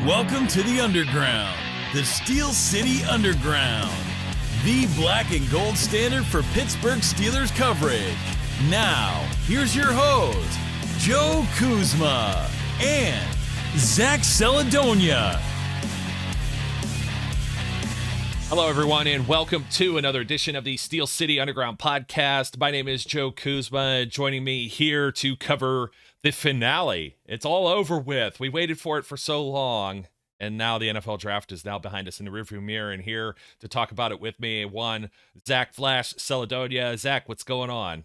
Welcome to the Underground, the Steel City Underground, the black and gold standard for Pittsburgh Steelers coverage. Now, here's your host, Joe Kuzma and Zach Celedonia. Hello, everyone, and welcome to another edition of the Steel City Underground podcast. My name is Joe Kuzma. Joining me here to cover the finale. It's all over with. We waited for it for so long, and now the NFL draft is now behind us in the rearview mirror. And here to talk about it with me, one Zach Flash Celedonia. Zach, what's going on?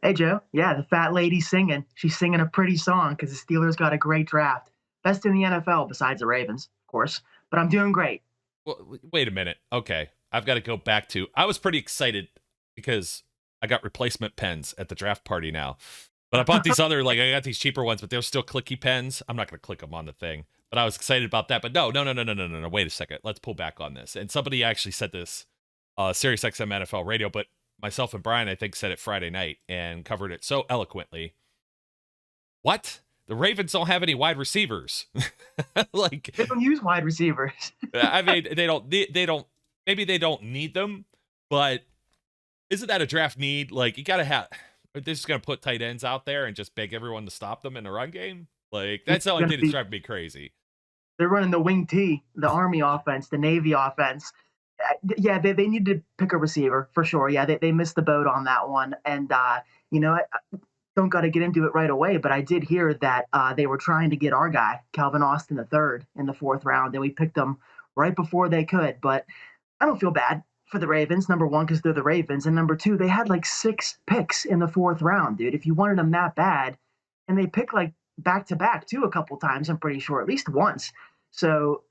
Hey, Joe. Yeah, the fat lady's singing. She's singing a pretty song because the Steelers got a great draft. Best in the NFL besides the Ravens, of course. But I'm doing great. Well, wait a minute. Okay, I've got to go back to, I was pretty excited because I got replacement pens at the draft party now. But I bought these other, I got these cheaper ones, but they're still clicky pens. I'm not going to click them on the thing. But I was excited about that. But no. Wait a second. Let's pull back on this. And somebody actually said this, Sirius XM NFL radio, but myself and Brian, I think, said it Friday night and covered it so eloquently. What? The Ravens don't have any wide receivers. They don't use wide receivers. I mean, they don't, maybe they don't need them, but isn't that a draft need? You got to have, they're just going to put tight ends out there and just beg everyone to stop them in the run game. That's the only thing that's driving me crazy. They're running the wing T, the Army offense, the Navy offense. Yeah, they need to pick a receiver for sure. Yeah, they missed the boat on that one. And, I don't got to get into it right away, but I did hear that they were trying to get our guy, Kelvin Austin Iii, in the fourth round, and we picked him right before they could. But I don't feel bad for the Ravens, number one, because they're the Ravens, and number two, they had 6 picks in the fourth round, dude. If you wanted them that bad, and they picked back-to-back, too, a couple times, I'm pretty sure, at least once. So,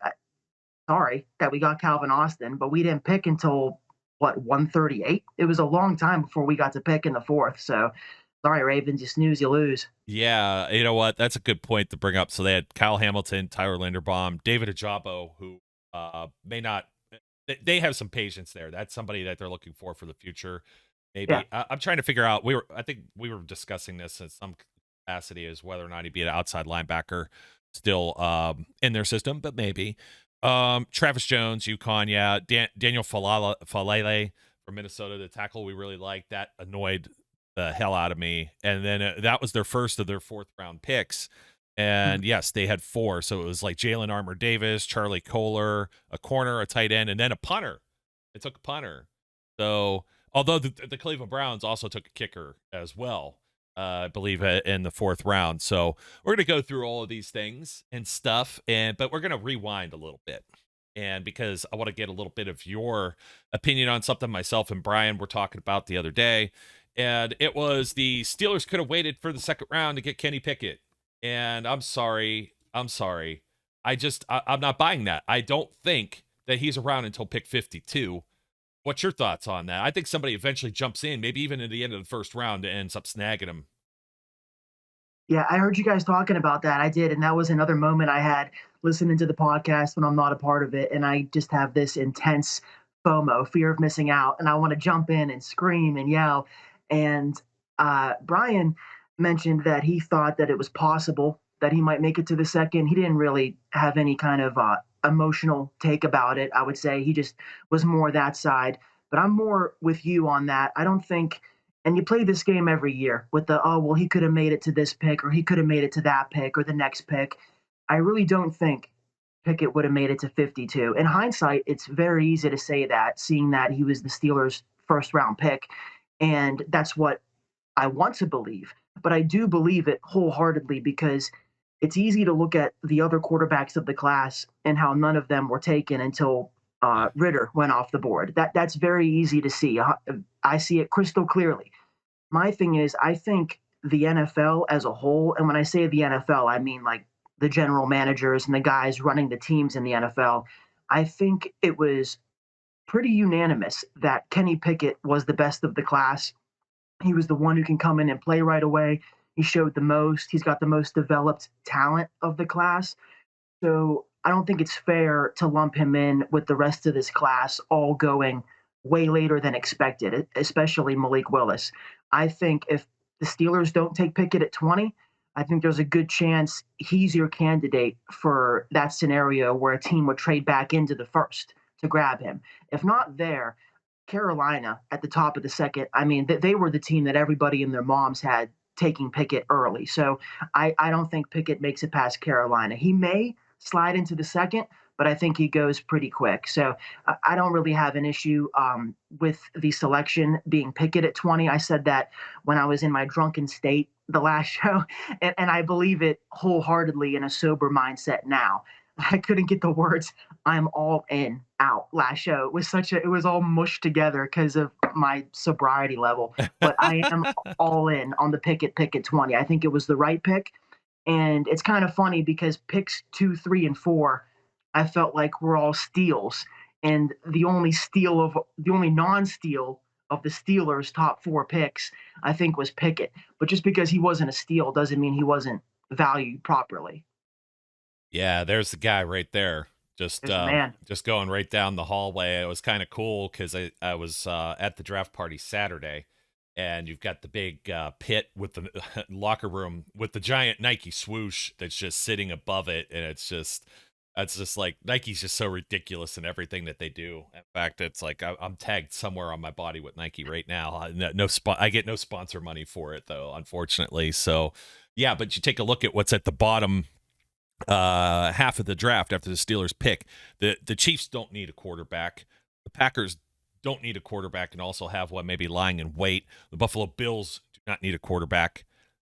sorry that we got Kelvin Austin, but we didn't pick until, 138? It was a long time before we got to pick in the fourth, so sorry, Ravens, you snooze, you lose. Yeah, you know what? That's a good point to bring up. So they had Kyle Hamilton, Tyler Linderbaum, David Ajabo, who may not – they have some patience there. That's somebody that they're looking for the future. Maybe. Yeah. I'm trying to figure out – I think we were discussing this in some capacity as whether or not he'd be an outside linebacker still in their system, but maybe. Travis Jones, UConn, yeah. Daniel Falele from Minnesota, the tackle we really liked. That annoyed the hell out of me. And then that was their first of their fourth round picks. And yes, they had 4. So it was Jalen Armour Davis, Charlie Kohler, a corner, a tight end, and then a punter. They took a punter. So although the Cleveland Browns also took a kicker as well, I believe in the fourth round. So we're going to go through all of these things and stuff, but we're going to rewind a little bit. And because I want to get a little bit of your opinion on something myself and Brian were talking about the other day. And it was the Steelers could have waited for the second round to get Kenny Pickett. And I'm sorry. I'm not buying that. I don't think that he's around until pick 52. What's your thoughts on that? I think somebody eventually jumps in, maybe even at the end of the first round, and ends up snagging him. Yeah, I heard you guys talking about that. I did. And that was another moment I had listening to the podcast when I'm not a part of it. And I just have this intense FOMO, fear of missing out. And I want to jump in and scream and yell. And Brian mentioned that he thought that it was possible that he might make it to the second. He didn't really have any kind of emotional take about it, I would say. He just was more that side. But I'm more with you on that. I don't think, and you play this game every year with he could have made it to this pick, or he could have made it to that pick, or the next pick. I really don't think Pickett would have made it to 52. In hindsight, it's very easy to say that, seeing that he was the Steelers' first-round pick. And that's what I want to believe. But I do believe it wholeheartedly because it's easy to look at the other quarterbacks of the class and how none of them were taken until Ritter went off the board. That's very easy to see. I see it crystal clearly. My thing is, I think the NFL as a whole, and when I say the NFL, I mean the general managers and the guys running the teams in the NFL, I think it was pretty unanimous that Kenny Pickett was the best of the class. He was the one who can come in and play right away. He showed the most. He's got the most developed talent of the class. So I don't think it's fair to lump him in with the rest of this class all going way later than expected, especially Malik Willis. I think if the Steelers don't take Pickett at 20, I think there's a good chance he's your candidate for that scenario where a team would trade back into the first to grab him. If not there, Carolina at the top of the second, I mean, they were the team that everybody and their moms had taking Pickett early. So I don't think Pickett makes it past Carolina. He may slide into the second, but I think he goes pretty quick. So I don't really have an issue with the selection being Pickett at 20. I said that when I was in my drunken state the last show, and I believe it wholeheartedly in a sober mindset now. I couldn't get the words "I'm all in" out last show. It was all mushed together because of my sobriety level. But I am all in on the Pickett pick at 20. I think it was the right pick. And it's kind of funny because picks 2, 3, and 4, I felt like were all steals. And the only non-steal of the Steelers' top 4 picks, I think, was Pickett. But just because he wasn't a steal doesn't mean he wasn't valued properly. Yeah, there's the guy right there. Just going right down the hallway. It was kind of cool because I was at the draft party Saturday, and you've got the big pit with the locker room with the giant Nike swoosh that's just sitting above it, and it's just like Nike's just so ridiculous in everything that they do. In fact, it's like I'm tagged somewhere on my body with Nike right now. I get no sponsor money for it though, unfortunately. So yeah, but you take a look at what's at the bottom half of the draft after the Steelers pick. The Chiefs don't need a quarterback. The Packers don't need a quarterback and also have one maybe lying in wait. The Buffalo Bills do not need a quarterback.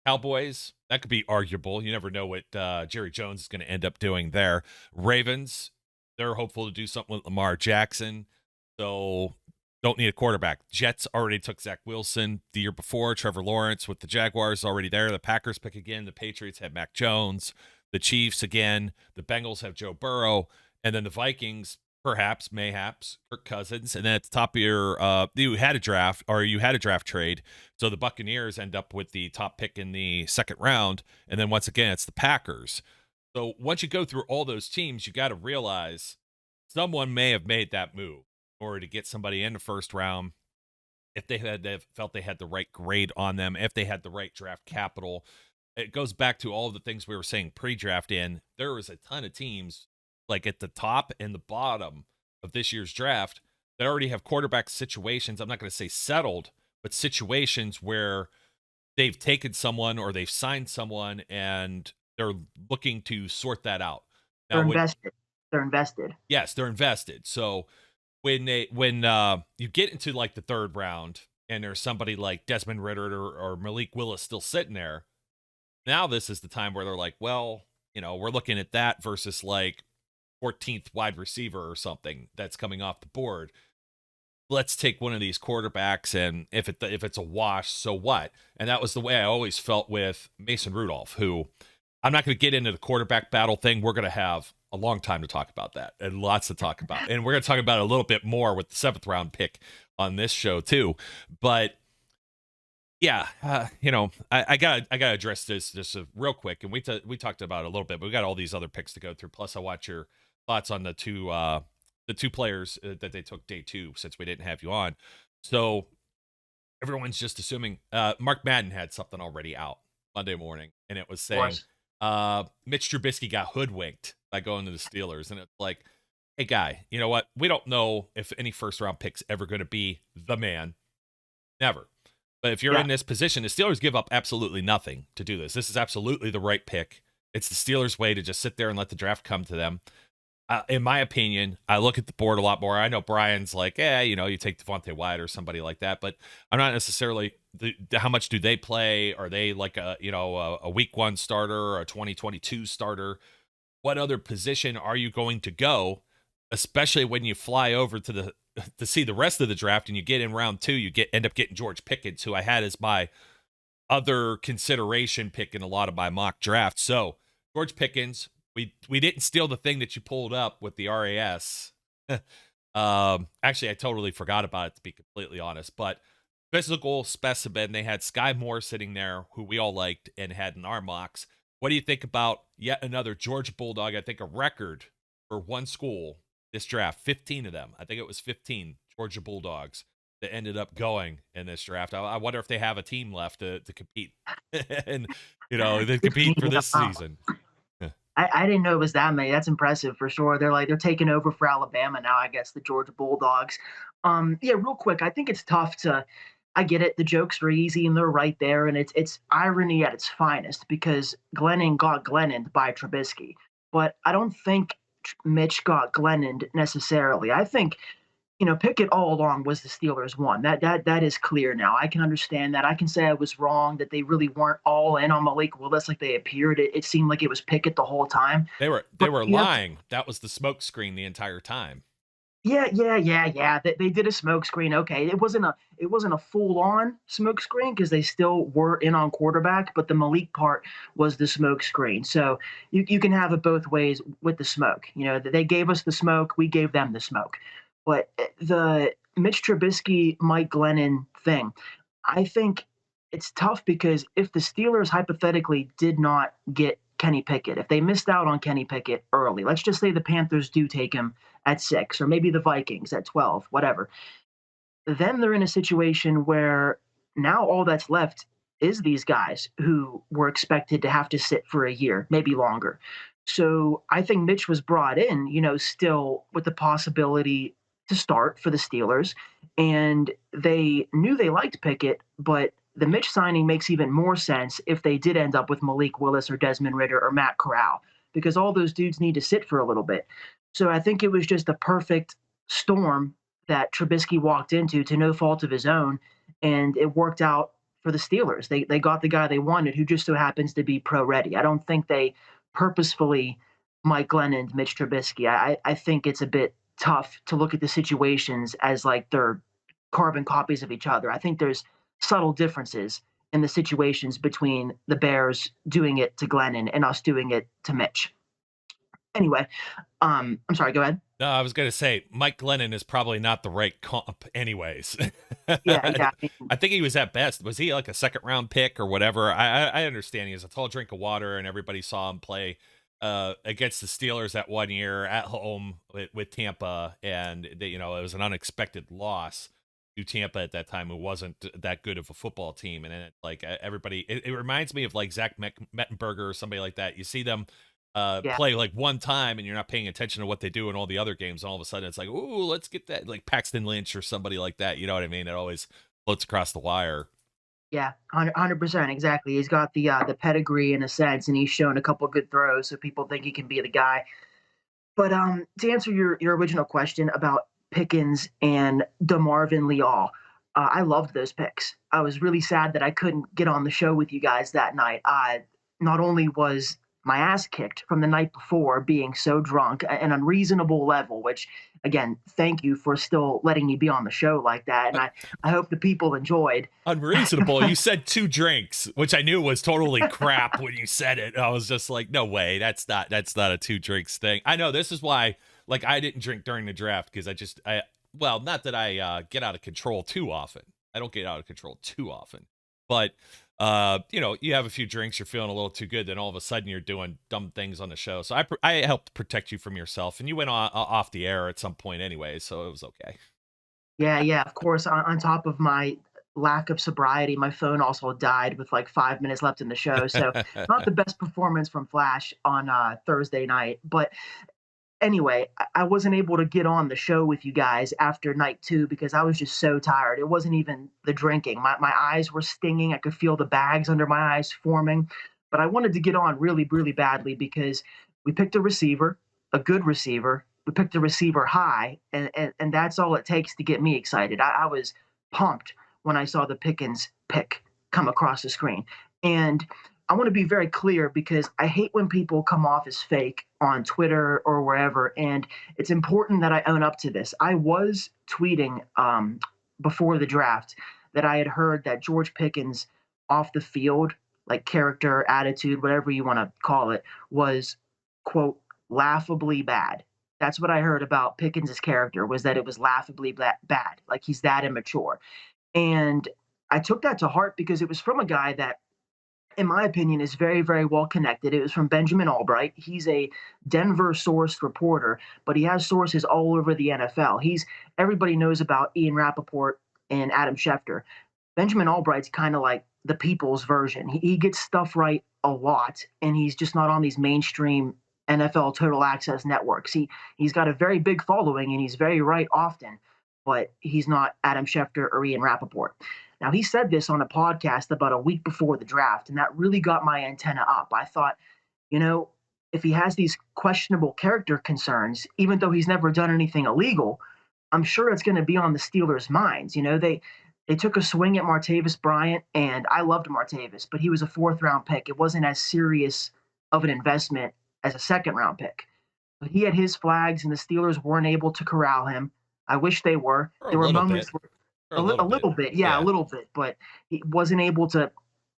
Cowboys, that could be arguable. You never know what Jerry Jones is going to end up doing there. Ravens, they're hopeful to do something with Lamar Jackson, so don't need a quarterback. Jets already took Zach Wilson the year before. Trevor Lawrence with the Jaguars already there. The Packers pick again. The Patriots have Mac Jones. The Chiefs again. The Bengals have Joe Burrow. And then the Vikings, perhaps, mayhaps, Kirk Cousins. And then at the top of your, you had a draft trade. So the Buccaneers end up with the top pick in the second round. And then once again, it's the Packers. So once you go through all those teams, you got to realize someone may have made that move in order to get somebody in the first round. If they felt they had the right grade on them, if they had the right draft capital. It goes back to all the things we were saying pre-draft there was a ton of teams like at the top and the bottom of this year's draft that already have quarterback situations. I'm not going to say settled, but situations where they've taken someone or they've signed someone and they're looking to sort that out. Now, they're invested. Yes, they're invested. So when you get into like the third round and there's somebody like Desmond Ridder or Malik Willis still sitting there, now this is the time where they're like, well, we're looking at that versus like 14th wide receiver or something that's coming off the board. Let's take one of these quarterbacks, and if it's a wash, so what? And that was the way I always felt with Mason Rudolph, who I'm not going to get into the quarterback battle thing. We're going to have a long time to talk about that and lots to talk about. And we're going to talk about it a little bit more with the 7th round pick on this show too. But yeah, I gotta address this just real quick, and we talked about it a little bit, but we got all these other picks to go through. Plus, I want your thoughts on the two players that they took day 2 since we didn't have you on. So everyone's just assuming Mark Madden had something already out Monday morning, and it was saying Mitch Trubisky got hoodwinked by going to the Steelers, and it's like, hey guy, you know what? We don't know if any first round pick's ever going to be the man, never. But if you're in this position, the Steelers give up absolutely nothing to do this. This is absolutely the right pick. It's the Steelers' way to just sit there and let the draft come to them. In my opinion, I look at the board a lot more. I know Brian's like, you take Devontae Wyatt or somebody like that, but I'm not necessarily how much do they play? Are they like a week 1 starter or a 2022 starter? What other position are you going to go? Especially when you fly over to see the rest of the draft and you get in round 2, you end up getting George Pickens, who I had as my other consideration pick in a lot of my mock drafts. So George Pickens, we didn't steal the thing that you pulled up with the RAS. Actually, I totally forgot about it, to be completely honest. But physical specimen, they had Sky Moore sitting there, who we all liked and had in our mocks. What do you think about yet another Georgia Bulldog? I think a record for one school this draft, 15 of them. I think it was 15 Georgia Bulldogs that ended up going in this draft. I wonder if they have a team left to compete and, they compete for this Wow. season. I didn't know it was that many. That's impressive for sure. They're taking over for Alabama now, I guess, the Georgia Bulldogs. Yeah, real quick, I think it's tough to. I get it. The jokes are easy and they're right there, and it's irony at its finest because Glennon got Glennoned by Trubisky, but I don't think Mitch got Glennoned necessarily. I think Pickett all along was the Steelers' one. That is clear now. I can understand that. I can say I was wrong that they really weren't all in on Malik Willis like they appeared. It seemed like it was Pickett the whole time. They were But lying. That was the smoke screen the entire time. yeah. They did a smoke screen. Okay, it wasn't a full on smoke screen because they still were in on quarterback, but the Malik part was the smoke screen. So you can have it both ways with the smoke. They gave us the smoke, we gave them the smoke. But the Mitch Trubisky, Mike Glennon thing, I think it's tough because if the Steelers hypothetically did not get Kenny Pickett, if they missed out on Kenny Pickett early, let's just say the Panthers do take him at 6, or maybe the Vikings at 12, whatever, then they're in a situation where now all that's left is these guys who were expected to have to sit for a year, maybe longer. So I think Mitch was brought in, still with the possibility to start for the Steelers. And they knew they liked Pickett, but the Mitch signing makes even more sense if they did end up with Malik Willis or Desmond Ridder or Matt Corral, because all those dudes need to sit for a little bit. So I think it was just a perfect storm that Trubisky walked into to no fault of his own, and it worked out for the Steelers. They got the guy they wanted, who just so happens to be pro ready. I don't think they purposefully Mike Glennon, Mitch Trubisky. I think it's a bit tough to look at the situations as like they're carbon copies of each other. I think there's subtle differences in the situations between the Bears doing it to Glennon and us doing it to Mitch. Anyway, I'm sorry, go ahead. No, I was going to say Mike Glennon is probably not the right comp anyways. Yeah. I think he was at best. Was he like a second round pick or whatever? I understand he was a tall drink of water and everybody saw him play against the Steelers that 1 year at home with Tampa. And it was an unexpected loss to Tampa at that time, who wasn't that good of a football team. And then like everybody, it reminds me of like Zach Mettenberger or somebody like that. You see them play like one time and you're not paying attention to what they do in all the other games. And all of a sudden it's like, ooh, let's get that, like Paxton Lynch or somebody like that. You know what I mean? It always floats across the wire. Yeah, 100%, exactly. He's got the pedigree in a sense, and he's shown a couple good throws, so people think he can be the guy. But to answer your original question about Pickens and Marvin Liao, I loved those picks. I was really sad that I couldn't get on the show with you guys that night. Not only was my ass kicked from the night before being so drunk, an unreasonable level, which, again, thank you for still letting me be on the show like that. And I hope the people enjoyed. Unreasonable. You said 2 drinks, which I knew was totally crap when you said it. I was just like, no way. That's not a 2 drinks thing. I know this is why, like, I didn't drink during the draft because not that I get out of control too often. I don't get out of control too often, but you have a few drinks, you're feeling a little too good, then all of a sudden you're doing dumb things on the show. So I helped protect you from yourself, and you went off the air at some point anyway, so it was okay. Yeah, of course. On top of my lack of sobriety, my phone also died with like 5 minutes left in the show. So not the best performance from Flash on Thursday night. But anyway, I wasn't able to get on the show with you guys after night 2 because I was just so tired. It wasn't even the drinking. My eyes were stinging. I could feel the bags under my eyes forming. But I wanted to get on really, really badly because we picked a receiver, a good receiver. We picked a receiver high, and that's all it takes to get me excited. I was pumped when I saw the Pickens pick come across the screen. And I want to be very clear because I hate when people come off as fake on Twitter or wherever, and it's important that I own up to this. I was tweeting before the draft that I had heard that George Pickens off the field, like character, attitude, whatever you want to call it, was, quote, laughably bad. That's what I heard about Pickens' character, was that it was laughably bad, like he's that immature. And I took that to heart because it was from a guy that, in my opinion, is very, very well connected. It was from Benjamin Albright. He's a Denver-sourced reporter, but he has sources all over the NFL. Everybody knows about Ian Rappaport, and Adam Schefter. Benjamin Albright's kind of like the people's version. He gets stuff right a lot, and he's just not on these mainstream NFL total access networks. He's got a very big following, and he's very right often, but he's not Adam Schefter or Ian Rappaport. Now, he said this on a podcast about a week before the draft, and that really got my antenna up. I thought, you know, if he has these questionable character concerns, even though he's never done anything illegal, I'm sure it's going to be on the Steelers' minds. They took a swing at Martavis Bryant, and I loved Martavis, but he was a fourth-round pick. It wasn't as serious of an investment as a second-round pick. But he had his flags, and the Steelers weren't able to corral him. I wish they were. There were moments where a little bit, yeah, a little bit, but he wasn't able to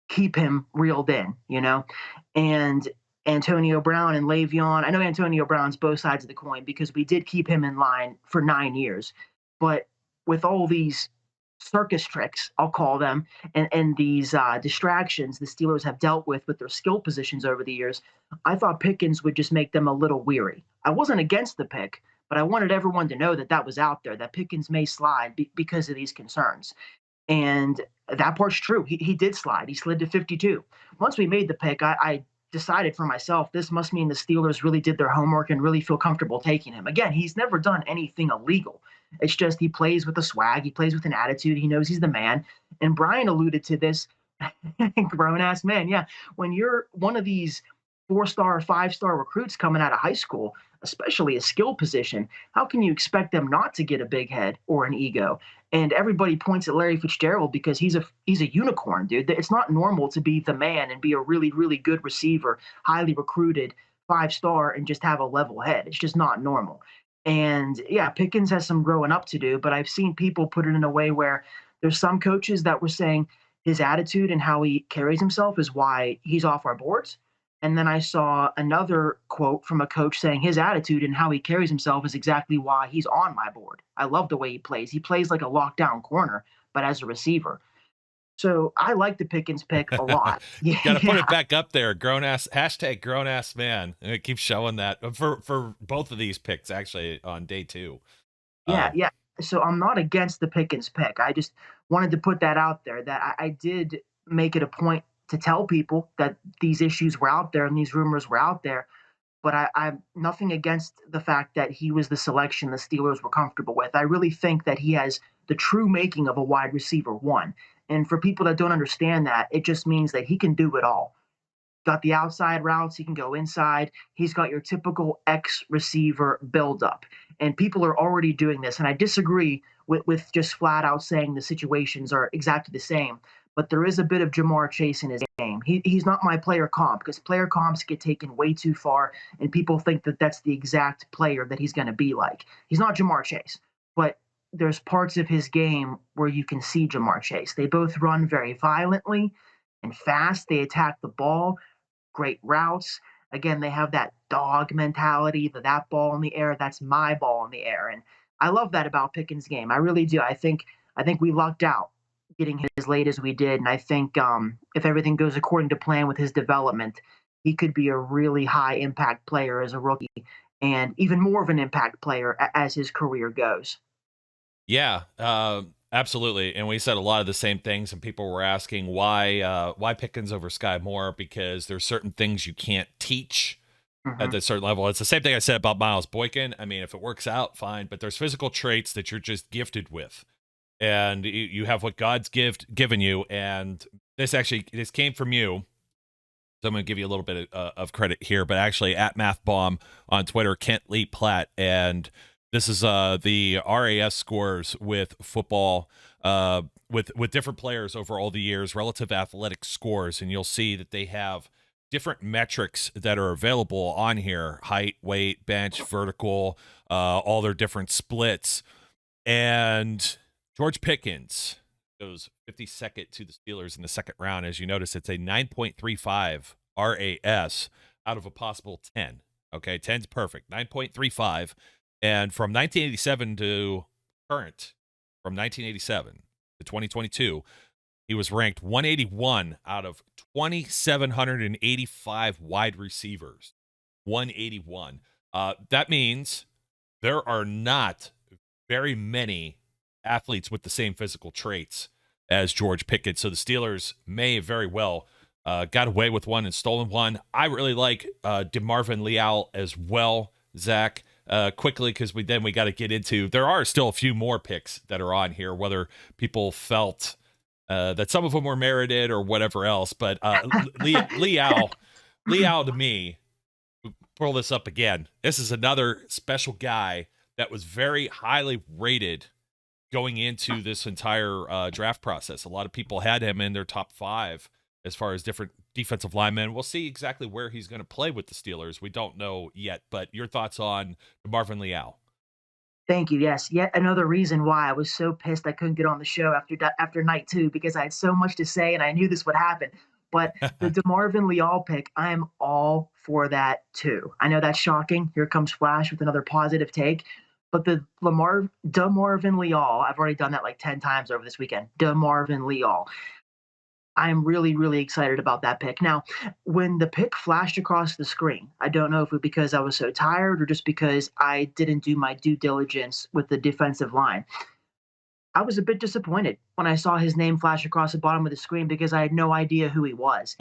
keep him reeled in, And Antonio Brown and Le'Veon, I know Antonio Brown's both sides of the coin because we did keep him in line for 9 years. But with all these circus tricks, I'll call them, and these distractions the Steelers have dealt with their skill positions over the years, I thought Pickens would just make them a little weary. I wasn't against the pick, but I wanted everyone to know that was out there, that Pickens may slide because of these concerns. And that part's true. He did slide. He slid to 52. Once we made the pick, I decided for myself, this must mean the Steelers really did their homework and really feel comfortable taking him. Again, he's never done anything illegal. It's just he plays with a swag. He plays with an attitude. He knows he's the man. And Brian alluded to this, grown-ass man. Yeah, when you're one of these 4-star, 5-star recruits coming out of high school, especially a skill position, how can you expect them not to get a big head or an ego? And everybody points at Larry Fitzgerald because he's a unicorn, dude. It's not normal to be the man and be a really, really good receiver, highly recruited 5-star, and just have a level head. It's just not normal. And yeah, Pickens has some growing up to do, but I've seen people put it in a way where there's some coaches that were saying his attitude and how he carries himself is why he's off our boards. And then I saw another quote from a coach saying his attitude and how he carries himself is exactly why he's on my board. I love the way he plays. He plays like a lockdown corner, but as a receiver. So I like the Pickens pick a lot. Yeah, got to put it back up there. Grown ass man. And it keeps showing that for both of these picks actually on day 2. Yeah. So I'm not against the Pickens pick. I just wanted to put that out there that I did make it a point to tell people that these issues were out there and these rumors were out there. But I'm nothing against the fact that he was the selection the Steelers were comfortable with. I really think that he has the true making of a wide receiver 1. And for people that don't understand that, it just means that he can do it all. Got the outside routes, he can go inside. He's got your typical X receiver buildup. And people are already doing this. And I disagree with just flat out saying the situations are exactly the same. But there is a bit of Jamar Chase in his game. He's not my player comp because player comps get taken way too far, and people think that that's the exact player that he's going to be like. He's not Jamar Chase, but there's parts of his game where you can see Jamar Chase. They both run very violently and fast. They attack the ball, great routes. Again, they have that dog mentality, that ball in the air, that's my ball in the air. And I love that about Pickens' game. I really do. I think we lucked out getting him as late as we did. And I think if everything goes according to plan with his development, he could be a really high impact player as a rookie and even more of an impact player as his career goes. Yeah, absolutely. And we said a lot of the same things, and people were asking why Pickens over Sky Moore, because there's certain things you can't teach at a certain level. It's the same thing I said about Miles Boykin. I mean, if it works out, fine, but there's physical traits that you're just gifted with. And you have what God's given you, and this came from you. So I'm going to give you a little bit of credit here, but actually at MathBomb on Twitter, Kent Lee Platt, and this is the RAS scores with football, with different players over all the years, relative athletic scores, and you'll see that they have different metrics that are available on here: height, weight, bench, vertical, all their different splits, and George Pickens goes 52nd to the Steelers in the second round. As you notice, it's a 9.35 RAS out of a possible 10. Okay, 10's perfect. 9.35. And from 1987 to current, from 1987 to 2022, he was ranked 181 out of 2,785 wide receivers. 181. That means there are not very many athletes with the same physical traits as George Pickens. So the Steelers may very well got away with one and stolen one. I really like Marvin Liao as well, Zach. Quickly, because we got to get into, there are still a few more picks that are on here, whether people felt that some of them were merited or whatever else. But Liao to me, pull this up again. This is another special guy that was very highly rated going into this entire draft process. A lot of people had him in their top 5 as far as different defensive linemen. We'll see exactly where he's going to play with the Steelers. We don't know yet, but your thoughts on Marvin Liao? Thank you. Yes, yet another reason why I was so pissed I couldn't get on the show after night 2, because I had so much to say and I knew this would happen. But the Marvin Liao pick, I am all for that too. I know that's shocking. Here comes Flash with another positive take. But the Marvin Liao, I've already done that like 10 times over this weekend. Marvin Liao. I'm really, really excited about that pick. Now, when the pick flashed across the screen, I don't know if it was because I was so tired or just because I didn't do my due diligence with the defensive line. I was a bit disappointed when I saw his name flash across the bottom of the screen because I had no idea who he was.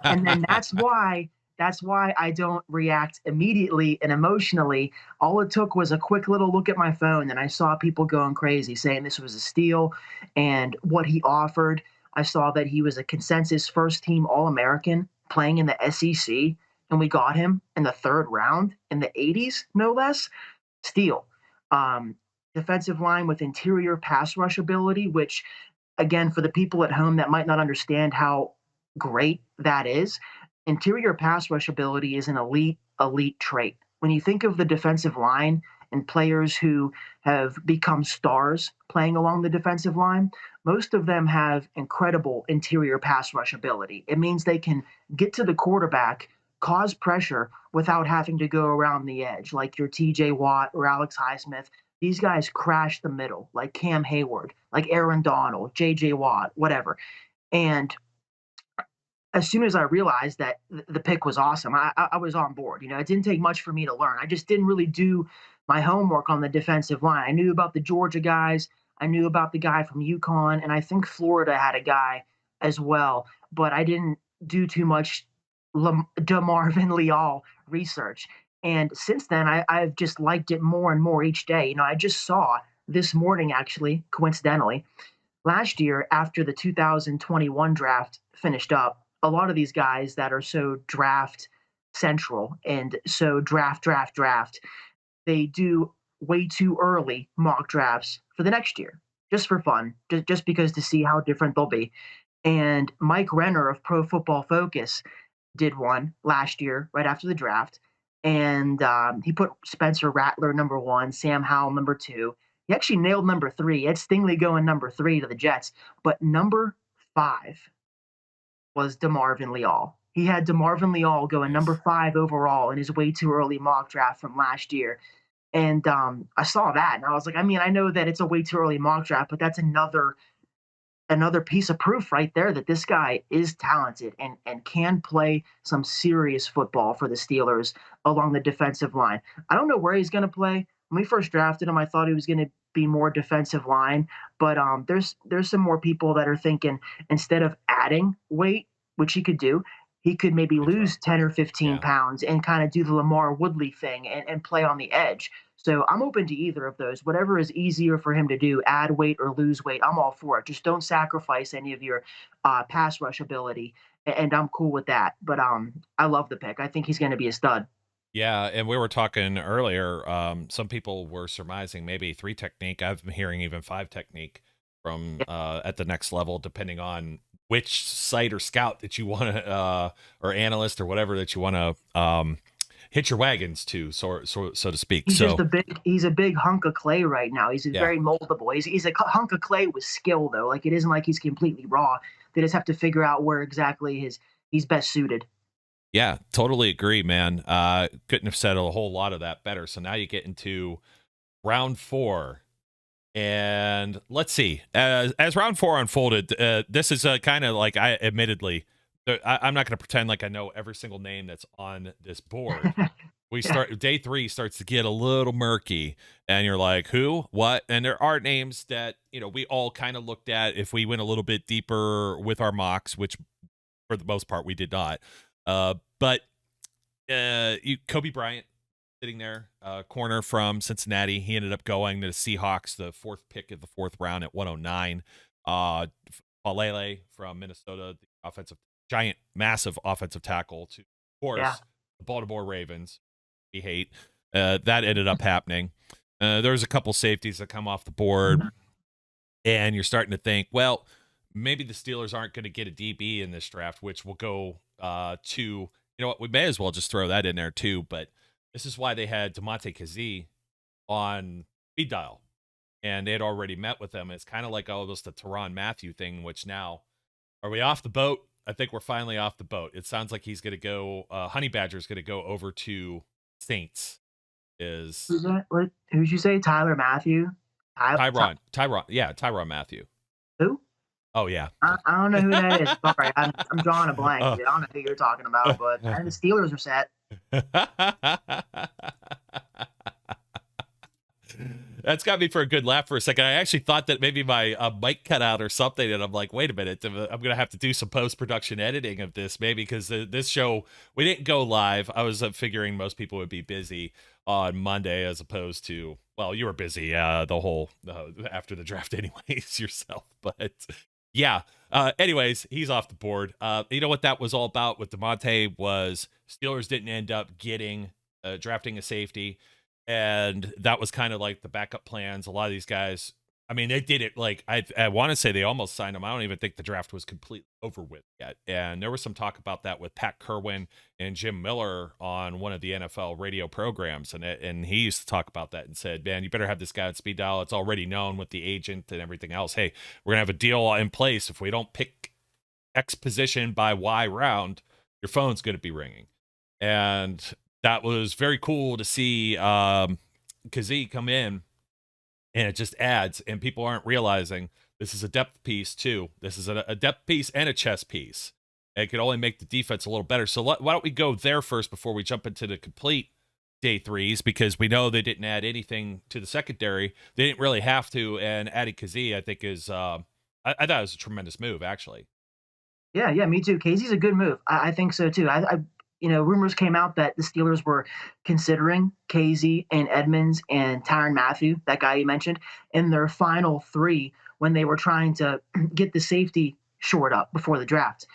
And then that's why I don't react immediately and emotionally. All it took was a quick little look at my phone, and I saw people going crazy saying this was a steal and what he offered. I saw that he was a consensus first-team All-American playing in the SEC, and we got him in the 3rd round in the 80s, no less. Steal. Defensive line with interior pass rush ability, which, again, for the people at home that might not understand how great that is, interior pass rush ability is an elite trait. When you think of the defensive line and players who have become stars playing along the defensive line, most of them have incredible interior pass rush ability. It means they can get to the quarterback, cause pressure without having to go around the edge, like your TJ Watt or Alex Highsmith. These guys crash the middle, like Cam Hayward, like Aaron Donald, JJ Watt, whatever. And as soon as I realized that the pick was awesome, I was on board. You know, it didn't take much for me to learn. I just didn't really do my homework on the defensive line. I knew about the Georgia guys. I knew about the guy from UConn, and I think Florida had a guy as well. But I didn't do too much Marvin Liao research. And since then, I've just liked it more and more each day. You know, I just saw this morning, actually, coincidentally, last year after the 2021 draft finished up, a lot of these guys that are so draft central and so draft, they do way too early mock drafts for the next year, just for fun, just because to see how different they'll be. And Mike Renner of Pro Football Focus did one last year, right after the draft. And he put Spencer Rattler number 1, Sam Howell number 2. He actually nailed number 3. Ed Stingley going number 3 to the Jets. But number 5 was Marvin Liao. He had Marvin Liao going number 5 overall in his way too early mock draft from last year. And I saw that, and I was like, I mean, I know that it's a way too early mock draft, but that's another piece of proof right there that this guy is talented and can play some serious football for the Steelers along the defensive line. I don't know where he's going to play. When we first drafted him, I thought he was going to be more defensive line, but there's some more people that are thinking instead of adding weight, which he could do, he could maybe lose 10 or 15 pounds and kind of do the Lamar Woodley thing and play on the edge. So I'm open to either of those. Whatever is easier for him to do, add weight or lose weight, I'm all for it. Just don't sacrifice any of your pass rush ability, and I'm cool with that. But I love the pick. I think he's going to be a stud. Yeah, and we were talking earlier, some people were surmising maybe 3 technique. I've been hearing even 5 technique from at the next level, depending on which site or scout that you want to, or analyst or whatever that you want to hit your wagons to, so to speak. He's a big hunk of clay right now. He's very moldable. He's a hunk of clay with skill, though. Like, it isn't like he's completely raw. They just have to figure out where exactly he's best suited. Yeah, totally agree, man. Couldn't have said a whole lot of that better. So now you get into round 4. And let's see, as round 4 unfolded, this is kind of like, I'm not going to pretend like I know every single name that's on this board, Day 3 starts to get a little murky, and you're like, who, what? And there are names that, we all kind of looked at if we went a little bit deeper with our mocks, which for the most part we did not. But Kobe Bryant sitting there, corner from Cincinnati. He ended up going to the Seahawks, the 4th pick of the 4th round at 109. Palele from Minnesota, the massive offensive tackle to, of course, the Baltimore Ravens. We hate. That ended up happening. There's a couple safeties that come off the board, and you're starting to think, well, maybe the Steelers aren't going to get a DB in this draft, which will go to, you know what, we may as well just throw that in there too, but this is why they had Damontae Kazee on speed dial, and they had already met with them. It's kind of like, oh, this the Tyrann Mathieu thing, which now, are we off the boat? I think we're finally off the boat. It sounds like he's going to go, Honey Badger's going to go over to Saints. Who'd you say? Tyler Matthew? Tyrann Mathieu. Who? Oh, yeah. I don't know who that is. Sorry, I'm drawing a blank. I don't know who you're talking about, but and the Steelers are set. That's got me for a good laugh for a second. I actually thought that maybe my mic cut out or something, and I'm like, wait a minute, I'm going to have to do some post-production editing of this, maybe, because this show, we didn't go live. I was figuring most people would be busy on Monday as opposed to, well, you were busy the whole after the draft anyways yourself, but yeah. Anyways, he's off the board. You know what that was all about with Damontae was Steelers didn't end up getting drafting a safety. And that was kind of like the backup plans. A lot of these guys, I mean, they did it like, I want to say they almost signed him. I don't even think the draft was completely over with yet. And there was some talk about that with Pat Kerwin and Jim Miller on one of the NFL radio programs. And he used to talk about that and said, man, you better have this guy at speed dial. It's already known with the agent and everything else. Hey, we're going to have a deal in place. If we don't pick X position by Y round, your phone's going to be ringing. And that was very cool to see Kazee come in, and it just adds, and people aren't realizing this is a depth piece too. This is a depth piece and a chess piece. It could only make the defense a little better. So why don't we go there first before we jump into the complete day 3s, because we know they didn't add anything to the secondary. They didn't really have to, and adding Kazee, I think, is I thought it was a tremendous move, actually. Yeah, me too. Kazee's a good move. I think so too. Rumors came out that the Steelers were considering Kazee and Edmonds and Tyrann Mathieu, that guy you mentioned, in their final 3 when they were trying to get the safety shored up before the draft.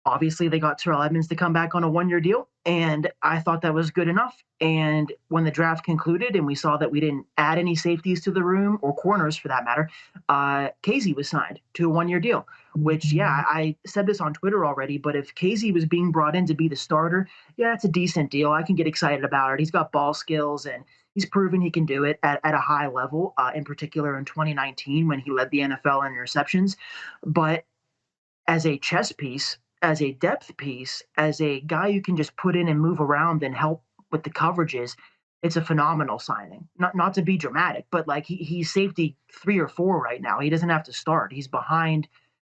Obviously, they got Terrell Edmonds to come back on a 1-year deal, and I thought that was good enough. And when the draft concluded and we saw that we didn't add any safeties to the room, or corners for that matter, Kazee was signed to a 1-year deal, which, I said this on Twitter already, but if Kazee was being brought in to be the starter, it's a decent deal. I can get excited about it. He's got ball skills, and he's proven he can do it at a high level, in particular in 2019 when he led the NFL in interceptions. But as a chess piece, as a depth piece, as a guy you can just put in and move around and help with the coverages, it's a phenomenal signing. Not to be dramatic, but like he's safety 3 or 4 right now. He doesn't have to start. He's behind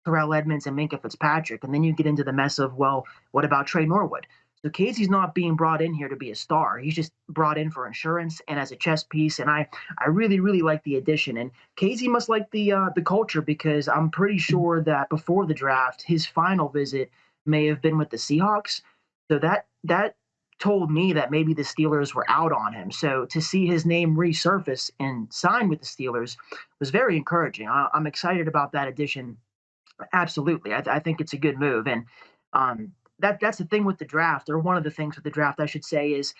Terrell Edmonds and Minkah Fitzpatrick. And then you get into the mess of, well, what about Trey Norwood? So Kazee's not being brought in here to be a star. He's just brought in for insurance and as a chess piece. And I really, really like the addition. And Kazee must like the culture, because I'm pretty sure that before the draft, his final visit may have been with the Seahawks. So that told me that maybe the Steelers were out on him. So to see his name resurface and sign with the Steelers was very encouraging. I'm excited about that addition. Absolutely. I think it's a good move. And that's the thing with the draft, or one of the things with the draft, I should say, is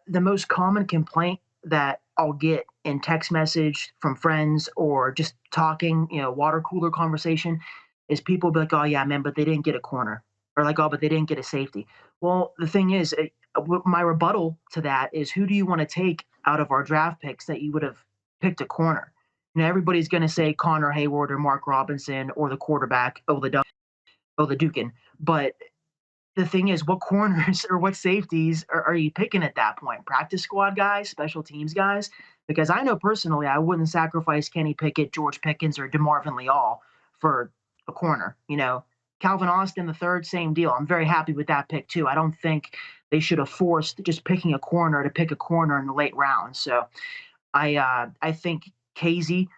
the most common complaint that I'll get in text message from friends or just talking, water cooler conversation, is people be like, oh yeah, man, but they didn't get a corner, or like, oh, but they didn't get a safety. Well, the thing is, my rebuttal to that is, who do you want to take out of our draft picks that you would have picked a corner? Everybody's going to say Connor Hayward or Mark Robinson or the quarterback, Oladokin. But the thing is, what corners or what safeties are you picking at that point? Practice squad guys, special teams guys? Because I know personally I wouldn't sacrifice Kenny Pickett, George Pickens, or DeMarvin Leal for a corner. Calvin Austin III, same deal. I'm very happy with that pick too. I don't think they should have forced just picking a corner to pick a corner in the late rounds. So I think Casey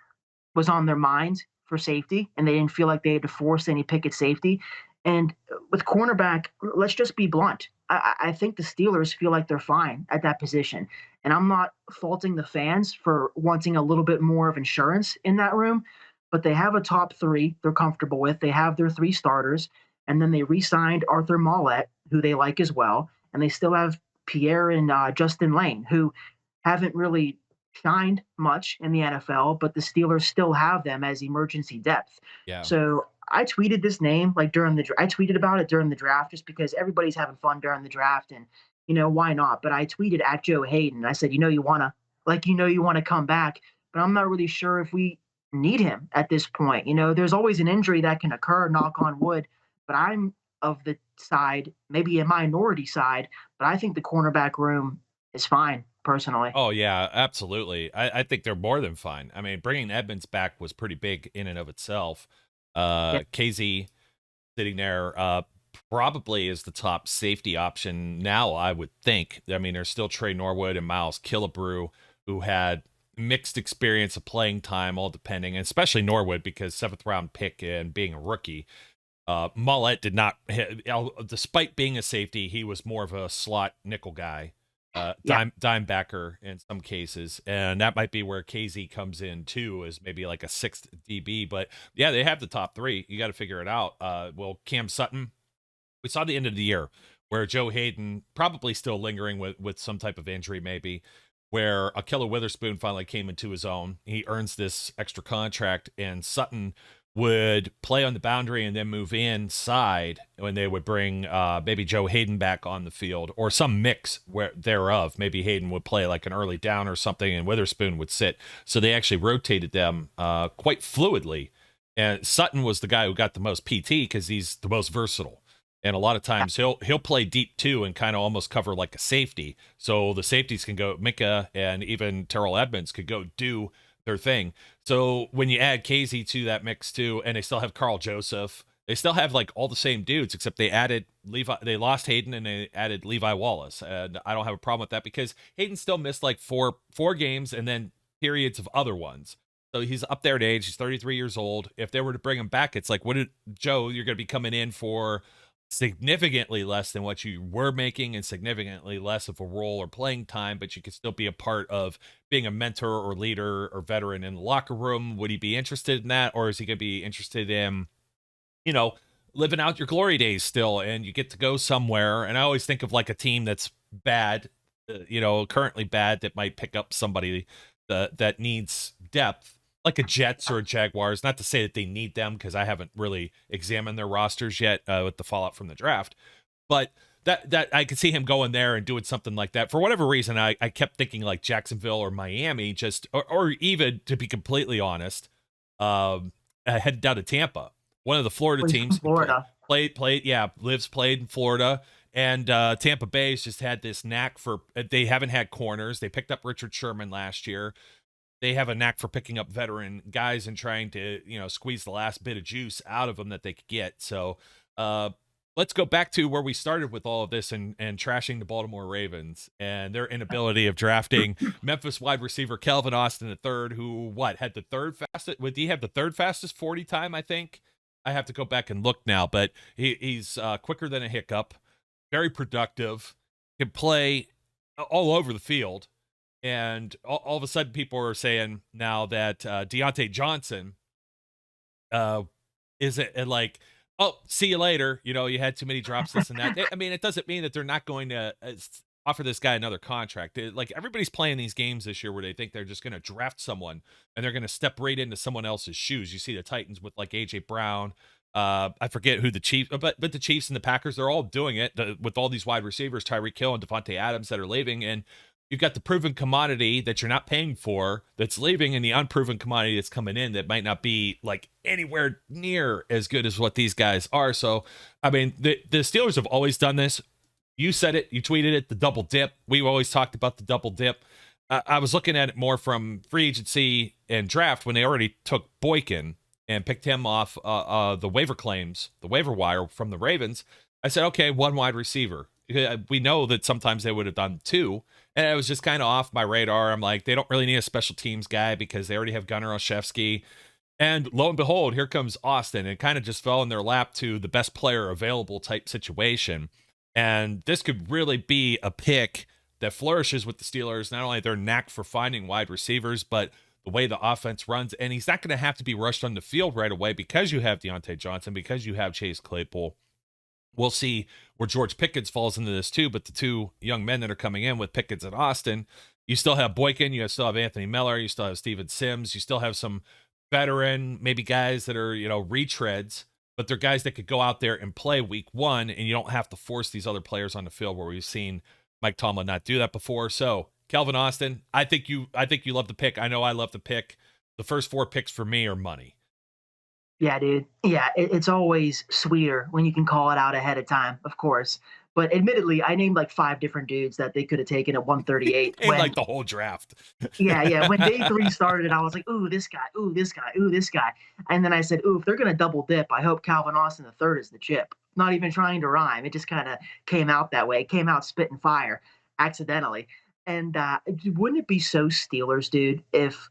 was on their mind for safety, and they didn't feel like they had to force any pick at safety. And with cornerback, let's just be blunt. I think the Steelers feel like they're fine at that position. And I'm not faulting the fans for wanting a little bit more of insurance in that room, but they have a top three they're comfortable with. They have their three starters, and then they re-signed Arthur Mollett, who they like as well. And they still have Pierre and Justin Lane, who haven't really shined much in the NFL, but the Steelers still have them as emergency depth. Yeah. So I tweeted this name like I tweeted about it during the draft just because everybody's having fun during the draft, and why not? But I tweeted at Joe Hayden. I said, you want to come back, but I'm not really sure if we need him at this point. There's always an injury that can occur, knock on wood, but I'm of the side, maybe a minority side, but I think the cornerback room is fine personally. Oh yeah, absolutely. I think they're more than fine. I mean, bringing Edmonds back was pretty big in and of itself. KZ sitting there probably is the top safety option now, I would think. I mean, there's still Trey Norwood and Miles Killebrew, who had mixed experience of playing time, all depending, and especially Norwood because 7th round pick and being a rookie. Mollett did not hit, despite being a safety, he was more of a slot nickel guy. Dime backer in some cases, and that might be where KZ comes in too, as maybe like a 6th DB. But yeah, they have the top three. You got to figure it out. Well, Cam Sutton, we saw the end of the year where Joe Hayden probably still lingering with some type of injury, maybe, where Ahkello Witherspoon finally came into his own. He earns this extra contract, and Sutton would play on the boundary and then move inside when they would bring maybe Joe Hayden back on the field, or some mix thereof. Maybe Hayden would play like an early down or something, and Witherspoon would sit. So they actually rotated them quite fluidly. And Sutton was the guy who got the most PT because he's the most versatile. And a lot of times he'll play deep too and kind of almost cover like a safety. So the safeties can go, Minka and even Terrell Edmonds could go do their thing. So when you add KZ to that mix too, and they still have Carl Joseph, they still have like all the same dudes, except they added Levi. They lost Hayden and they added Levi Wallace, and I don't have a problem with that because Hayden still missed like four games and then periods of other ones. So he's up there in age. He's 33 years old. If they were to bring him back, it's like, Joe, you're going to be coming in for significantly less than what you were making and significantly less of a role or playing time, but you could still be a part of being a mentor or leader or veteran in the locker room. Would he be interested in that? Or is he going to be interested in, living out your glory days still, and you get to go somewhere? And I always think of like a team that's bad, currently bad, that might pick up somebody that needs depth, like a Jets or a Jaguars. Not to say that they need them, because I haven't really examined their rosters yet with the fallout from the draft. But that I could see him going there and doing something like that. For whatever reason, I kept thinking like Jacksonville or Miami, or even, to be completely honest, headed down to Tampa. One of the Florida teams. Florida. Played, played in Florida. And Tampa Bay's just had this knack for, they haven't had corners. They picked up Richard Sherman last year. They have a knack for picking up veteran guys and trying to, squeeze the last bit of juice out of them that they could get. So let's go back to where we started with all of this and trashing the Baltimore Ravens and their inability of drafting Memphis wide receiver Kelvin Austin III, who had the third fastest? Would he have the third fastest 40 time? I think I have to go back and look now, but he's quicker than a hiccup, very productive, can play all over the field. And all of a sudden, people are saying now that Deontay Johnson is like, oh, see you later. You had too many drops, this and that. I mean, it doesn't mean that they're not going to offer this guy another contract. Like, everybody's playing these games this year where they think they're just going to draft someone and they're going to step right into someone else's shoes. You see the Titans with like A.J. Brown. I forget who the Chiefs, but the Chiefs and the Packers, they're all doing it with all these wide receivers, Tyreek Hill and Devontae Adams, that are leaving. And you've got the proven commodity that you're not paying for that's leaving, and the unproven commodity that's coming in that might not be like anywhere near as good as what these guys are. So, I mean, the Steelers have always done this. You said it, you tweeted it, the double dip. We've always talked about the double dip. I was looking at it more from free agency and draft when they already took Boykin. and picked him off the waiver claims, the waiver wire from the Ravens, I said, okay, one wide receiver. We know that sometimes they would have done two, and it was just kind of off my radar. I'm like, they don't really need a special teams guy because they already have Gunnar Olszewski. And lo and behold, here comes Austin. It kind of just fell in their lap to the best player available type situation. And this could really be a pick that flourishes with the Steelers, not only their knack for finding wide receivers, but the way the offense runs. And he's not going to have to be rushed on the field right away because you have Deontay Johnson, because you have Chase Claypool. We'll see where George Pickens falls into this too, but the two young men that are coming in with Pickens and Austin, you still have Boykin, you still have Anthony Miller, you still have Steven Sims, you still have some veteran, maybe guys that are, retreads, but they're guys that could go out there and play week one, and you don't have to force these other players on the field where we've seen Mike Tomlin not do that before. So Kelvin Austin, I think you love the pick. I know I love the pick. The first 4 picks for me are money. Yeah, dude. Yeah, it's always sweeter when you can call it out ahead of time, of course. But admittedly, I named like 5 different dudes that they could have taken at 138. And like the whole draft. Yeah. When day 3 started, I was like, ooh, this guy, ooh, this guy, ooh, this guy. And then I said, ooh, if they're going to double dip, I hope Calvin Austin III is the chip. Not even trying to rhyme. It just kind of came out that way. It came out spitting fire accidentally. And wouldn't it be so Steelers, dude, if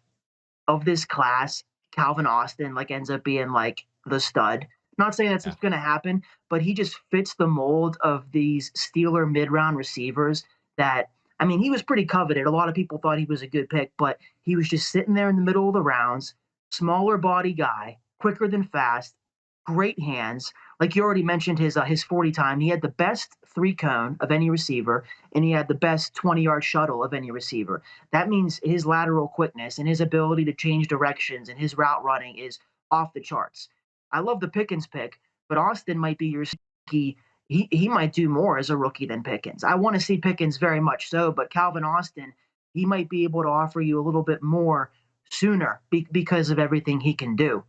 of this class, Calvin Austin like ends up being like the stud? Not saying that's going to happen, but he just fits the mold of these Steeler mid-round receivers that, I mean, he was pretty coveted. A lot of people thought he was a good pick, but he was just sitting there in the middle of the rounds, smaller body guy, quicker than fast, great hands. Like you already mentioned his 40 time. He had the best 3-cone of any receiver, and he had the best 20-yard shuttle of any receiver. That means his lateral quickness and his ability to change directions and his route running is off the charts. I love the Pickens pick, but Austin might be your rookie. He might do more as a rookie than Pickens. I want to see Pickens very much so, but Calvin Austin, he might be able to offer you a little bit more sooner because of everything he can do.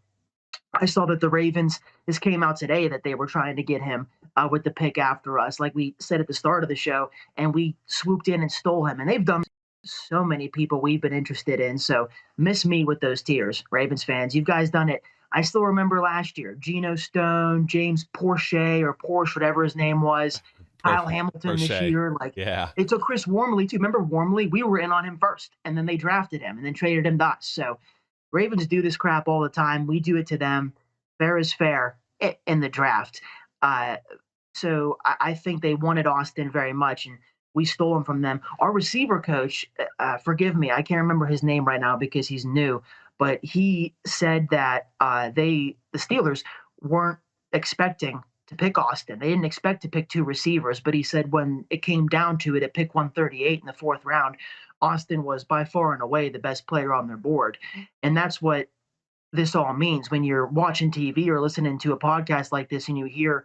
I saw that the Ravens, this came out today, that they were trying to get him with the pick after us, like we said at the start of the show, and we swooped in and stole him. And they've done so many people we've been interested in. So miss me with those tears, Ravens fans. You guys done it. I still remember last year, Geno Stone, James Porsche, whatever his name was, Kyle Hamilton this year. Yeah. They took Chris Wormley too. Remember Wormley? We were in on him first, and then they drafted him and then traded him to us. So Ravens do this crap all the time. We do it to them. Fair is fair in the draft. So I think they wanted Austin very much, and we stole him from them. Our receiver coach, forgive me, I can't remember his name right now because he's new, but he said that the Steelers weren't expecting to pick Austin. They didn't expect to pick 2 receivers, but he said when it came down to it at pick 138 in the 4th round, Austin was by far and away the best player on their board. And that's what this all means when you're watching TV or listening to a podcast like this and you hear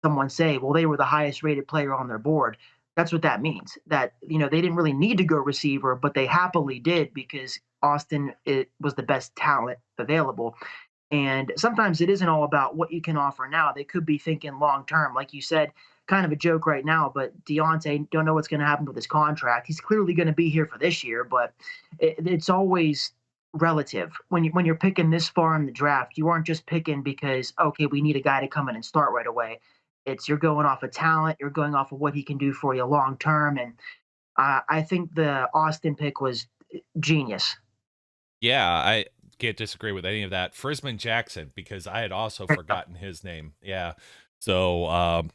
someone say, well, they were the highest rated player on their board. That's what that means, that, they didn't really need to go receiver, but they happily did because Austin was the best talent available. And sometimes it isn't all about what you can offer now. They could be thinking long term, like you said, kind of a joke right now, but Deontay, don't know what's going to happen with his contract. He's clearly going to be here for this year, but it's always relative. When you're picking this far in the draft, you aren't just picking because, okay, we need a guy to come in and start right away. You're going off of talent. You're going off of what he can do for you long term. And I think the Austin pick was genius. Yeah, I can't disagree with any of that. Frisman Jackson, because I had also forgotten his name. Yeah. So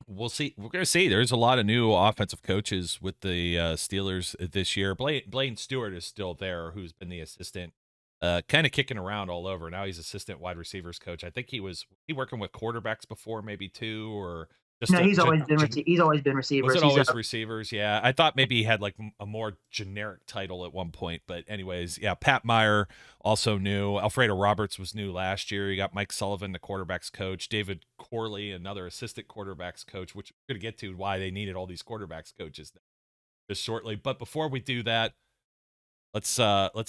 we'll see. We're going to see. There's a lot of new offensive coaches with the Steelers this year. Blaine Stewart is still there, who's been the assistant, kind of kicking around all over. Now he's assistant wide receivers coach. I think he working with quarterbacks before, maybe too, or just no. He's always been receivers. Was it always receivers? Yeah, I thought maybe he had like a more generic title at one point, but anyways, yeah. Pat Meyer also new. Alfredo Roberts was new last year. You got Mike Sullivan, the quarterbacks coach. David Corley, another assistant quarterbacks coach, which we're going to get to why they needed all these quarterbacks coaches just shortly. But before we do that, let's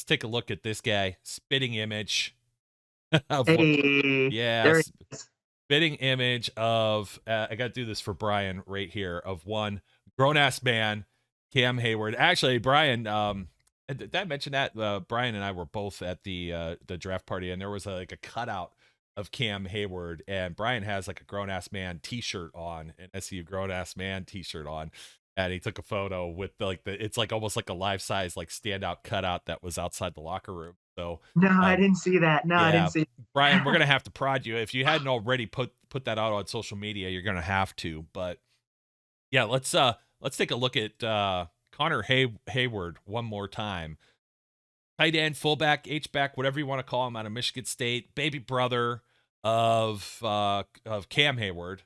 take a look at this guy. Spitting image. Yeah. Spitting image of I got to do this for Brian right here, of one grown-ass man, Cam Hayward. Actually, Brian, And did I mention that Brian and I were both at the draft party, and there was like a cutout of Cam Hayward, and Brian has like a grown ass man T-shirt on, an SCU grown ass man T-shirt on, and he took a photo with it's like almost like a life size like standout cutout that was outside the locker room. So No, I didn't see that. No, I yeah, didn't see. Brian, we're gonna have to prod you if you hadn't already put that out on social media. You're gonna have to, but yeah, let's take a look at Connor Hayward one more time. Tight end, fullback, H-back, whatever you want to call him, out of Michigan State, baby brother of Cam Hayward,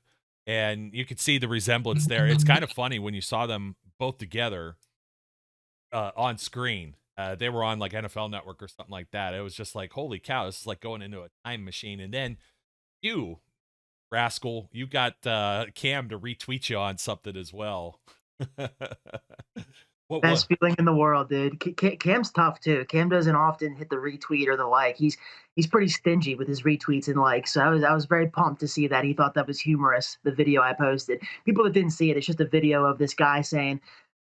and you can see the resemblance there. It's kind of funny when you saw them both together on screen. They were on like NFL Network or something like that. It was just like, holy cow, this is like going into a time machine. And then you, rascal, you got Cam to retweet you on something as well. Best feeling in the world, dude. Cam's tough too. Cam doesn't often hit the retweet or the like. He's pretty stingy with his retweets and likes. So I was very pumped to see that. He thought that was humorous, the video I posted. People that didn't see it, it's just a video of this guy saying,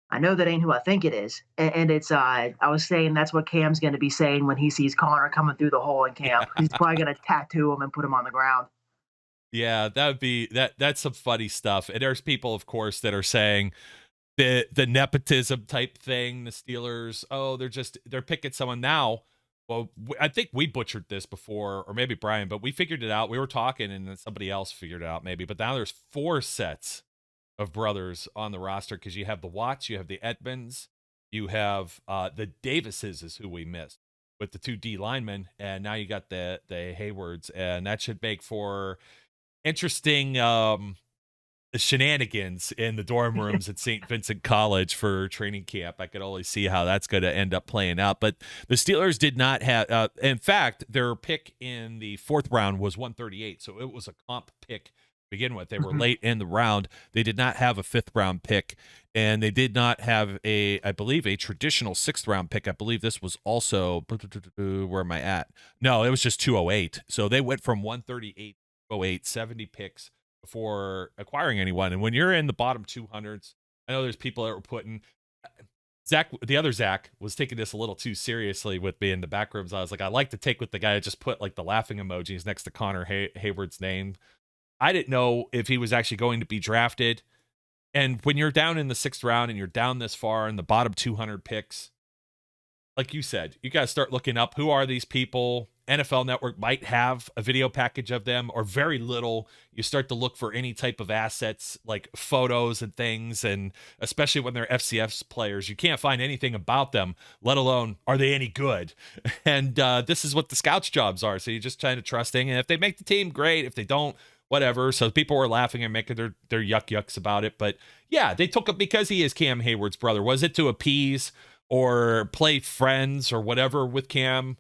"I know that ain't who I think it is." And it's I was saying that's what Cam's going to be saying when he sees Connor coming through the hole in camp. He's probably going to tattoo him and put him on the ground. Yeah, that would be that's some funny stuff. And there's people, of course, that are saying the nepotism type thing, the Steelers, oh, they're picking someone now. Well, I think we butchered this before, or maybe Brian, but we figured it out. We were talking and then somebody else figured it out maybe, but now there's 4 sets of brothers on the roster because you have the Watts, you have the Edmonds, you have the Davises is who we missed with the 2 D linemen, and now you got the Haywards, and that should make for interesting shenanigans in the dorm rooms at St. Vincent College for training camp. I could only see how that's going to end up playing out. But the Steelers did not have, in fact, their pick in the 4th round was 138. So it was a comp pick to begin with. They were late in the round. They did not have a 5th round pick, and they did not have I believe, a traditional 6th round pick. I believe this was also, where am I at? No, it was just 208. So they went from 138 to 208, 70 picks before acquiring anyone. And when you're in the bottom 200s, I know there's people that were putting Zach, the other Zach, was taking this a little too seriously with me in the back rooms. I was like, I like to take with the guy that just put like the laughing emojis next to Connor Hayward's name. I didn't know if he was actually going to be drafted. And when you're down in the 6th round and you're down this far in the bottom 200 picks, like you said, you got to start looking up, who are these people? NFL Network might have a video package of them, or very little. You start to look for any type of assets like photos and things, and especially when they're FCS players, you can't find anything about them, let alone are they any good. And this is what the scouts' jobs are. So you're just trying to trusting, and if they make the team, great. If they don't, whatever. So people were laughing and making their yucks about it. But yeah, they took it because he is Cam Hayward's brother. Was it to appease or play friends or whatever with Cam?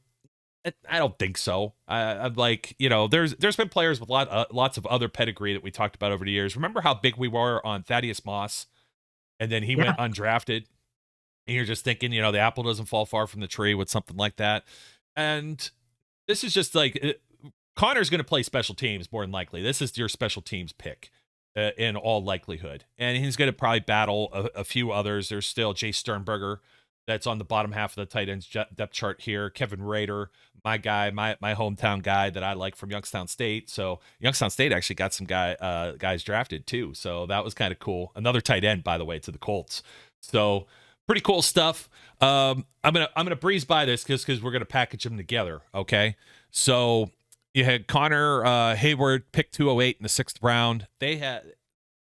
I don't think so. I'm like, there's been players with lots of other pedigree that we talked about over the years. Remember how big we were on Thaddeus Moss, and then he went undrafted, and you're just thinking, the apple doesn't fall far from the tree with something like that. And this is just like, Connor's going to play special teams more than likely. This is your special teams pick in all likelihood, and he's going to probably battle a few others. There's still Jay Sternberger, that's on the bottom half of the tight ends depth chart here. Kevin Rader, my guy, my hometown guy that I like from Youngstown State. So Youngstown State actually got some guys drafted too. So that was kind of cool. Another tight end, by the way, to the Colts. So pretty cool stuff. I'm gonna breeze by this because we're gonna package them together. Okay. So you had Connor Hayward, pick 208 in the 6th round. They had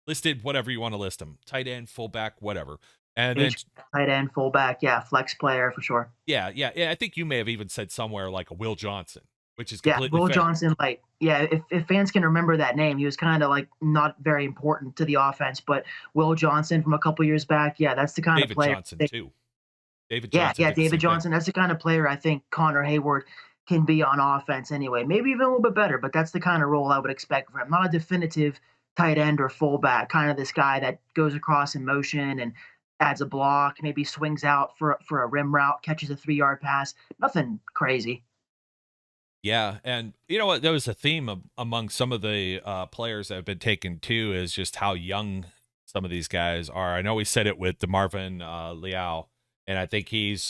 listed whatever you want to list them: tight end, fullback, whatever. And then tight end, fullback, flex player for sure. Yeah. I think you may have even said somewhere like a Will Johnson, which is completely Will fair. Johnson. Like, if fans can remember that name, he was kind of like not very important to the offense. But Will Johnson from a couple years back, that's the kind of player. David Johnson too. David Johnson. David Johnson. That's the kind of player I think Connor Hayward can be on offense anyway. Maybe even a little bit better, but that's the kind of role I would expect from him. Not a definitive tight end or fullback, kind of this guy that goes across in motion and adds a block, maybe swings out for a rim route, catches a 3-yard pass. Nothing crazy. Yeah, and you know what? There was a theme among some of the players that have been taken too, is just how young some of these guys are. I know we said it with the Marvin Liao and I think he's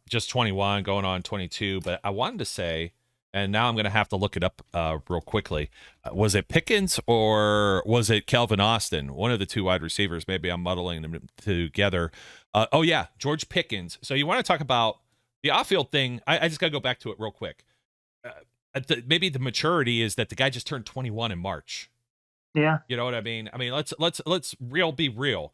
just 21, going on 22. But I wanted to say, and now I'm going to have to look it up real quickly. Was it Pickens or was it Kelvin Austin? One of the two wide receivers. Maybe I'm muddling them together. Oh, yeah, George Pickens. So you want to talk about the off-field thing. I just got to go back to it real quick. Maybe the maturity is that the guy just turned 21 in March. Yeah. You know what I mean? I mean, let's be real.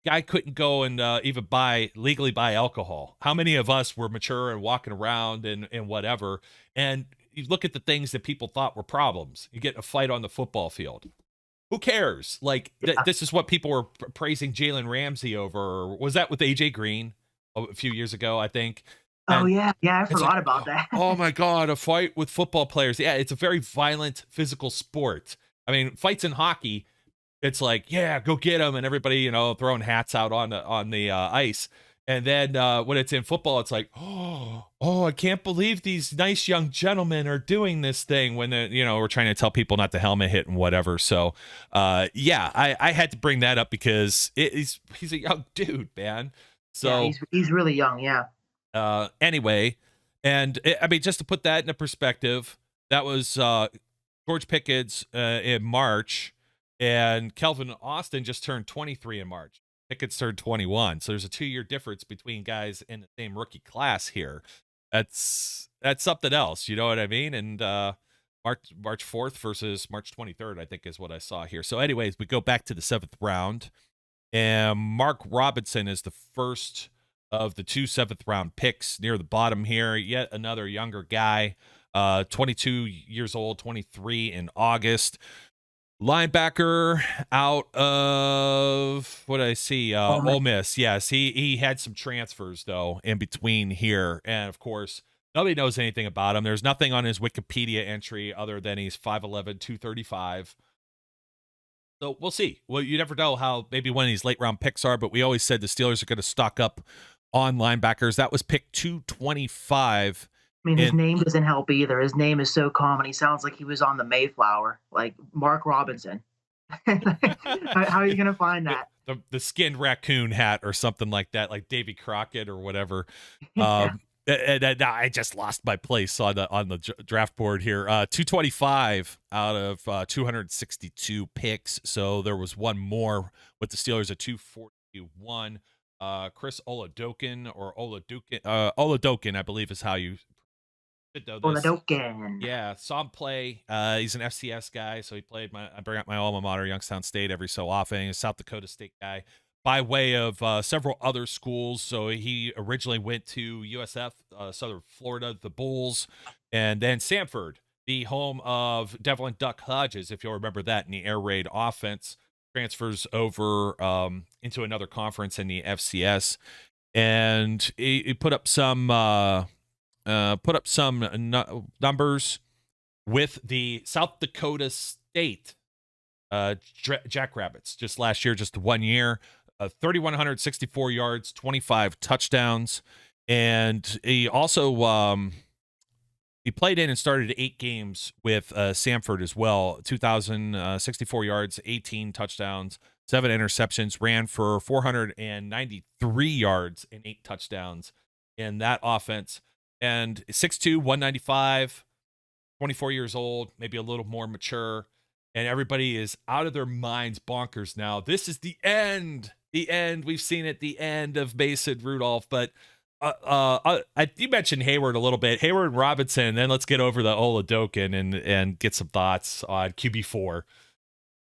Guy couldn't go and even legally buy alcohol. How many of us were mature and walking around and whatever? And you look at the things that people thought were problems. You get in a fight on the football field. Who cares? Like, this is what people were praising Jalen Ramsey over. Or was that with AJ Green a few years ago, I think? Oh, yeah. Yeah, I forgot about that. Oh, my God, a fight with football players. Yeah, it's a very violent, physical sport. I mean, fights in hockey, it's like, yeah, go get them, and everybody, throwing hats out on the ice. And then when it's in football, it's like, oh, I can't believe these nice young gentlemen are doing this thing when we're trying to tell people not to helmet hit and whatever. So, yeah, I had to bring that up because he's a young dude, man. So yeah, he's really young, yeah. Anyway, and I mean, just to put that into perspective, that was George Pickens in March, and Kelvin Austin just turned 23 in March. Pickens turned 21, so there's a 2-year difference between guys in the same rookie class here. That's something else, you know what I mean? And March 4th versus March 23rd, I think, is what I saw here. So, anyways, we go back to the 7th round, and Mark Robertson is the first of the 2 7th-round picks near the bottom here. Yet another younger guy, 22 years old, 23 in August. Linebacker out of, what did I see? Ole Miss. Yes, he had some transfers, though, in between here. And, of course, nobody knows anything about him. There's nothing on his Wikipedia entry other than he's 5'11", 235. So we'll see. Well, you never know how maybe one of these late-round picks are, but we always said the Steelers are going to stock up on linebackers. That was pick 225. I mean, his name doesn't help either. His name is so common. He sounds like he was on the Mayflower, like Mark Robinson. How are you going to find that? The skinned raccoon hat or something like that, like Davy Crockett or whatever. And I just lost my place on the draft board here. 225 out of 262 picks. So there was one more with the Steelers at 241. Chris Oladokin or Oladokin, I believe is how you should know this. Oladokin. Yeah, saw him play. He's an FCS guy, so he played I bring up my alma mater, Youngstown State, every so often. He's a South Dakota State guy by way of several other schools. So he originally went to USF, Southern Florida, the Bulls, and then Samford, the home of Devlin Duck Hodges, if you'll remember that, in the air raid offense. Transfers over into another conference in the FCS, and he put up some numbers with the South Dakota State Jackrabbits just last year, just 1 year. 3,164 yards, 25 touchdowns, and he also he played in and started 8 games with Samford as well. 2,064 yards, 18 touchdowns, 7 interceptions, ran for 493 yards and 8 touchdowns in that offense. And 6'2", 195, 24 years old, maybe a little more mature, and everybody is out of their minds bonkers now. This is the end. The end. We've seen it, the end of Mason Rudolph. But you mentioned Hayward a little bit. Hayward and Robinson, and then let's get over the Oladokin and get some thoughts on QB4.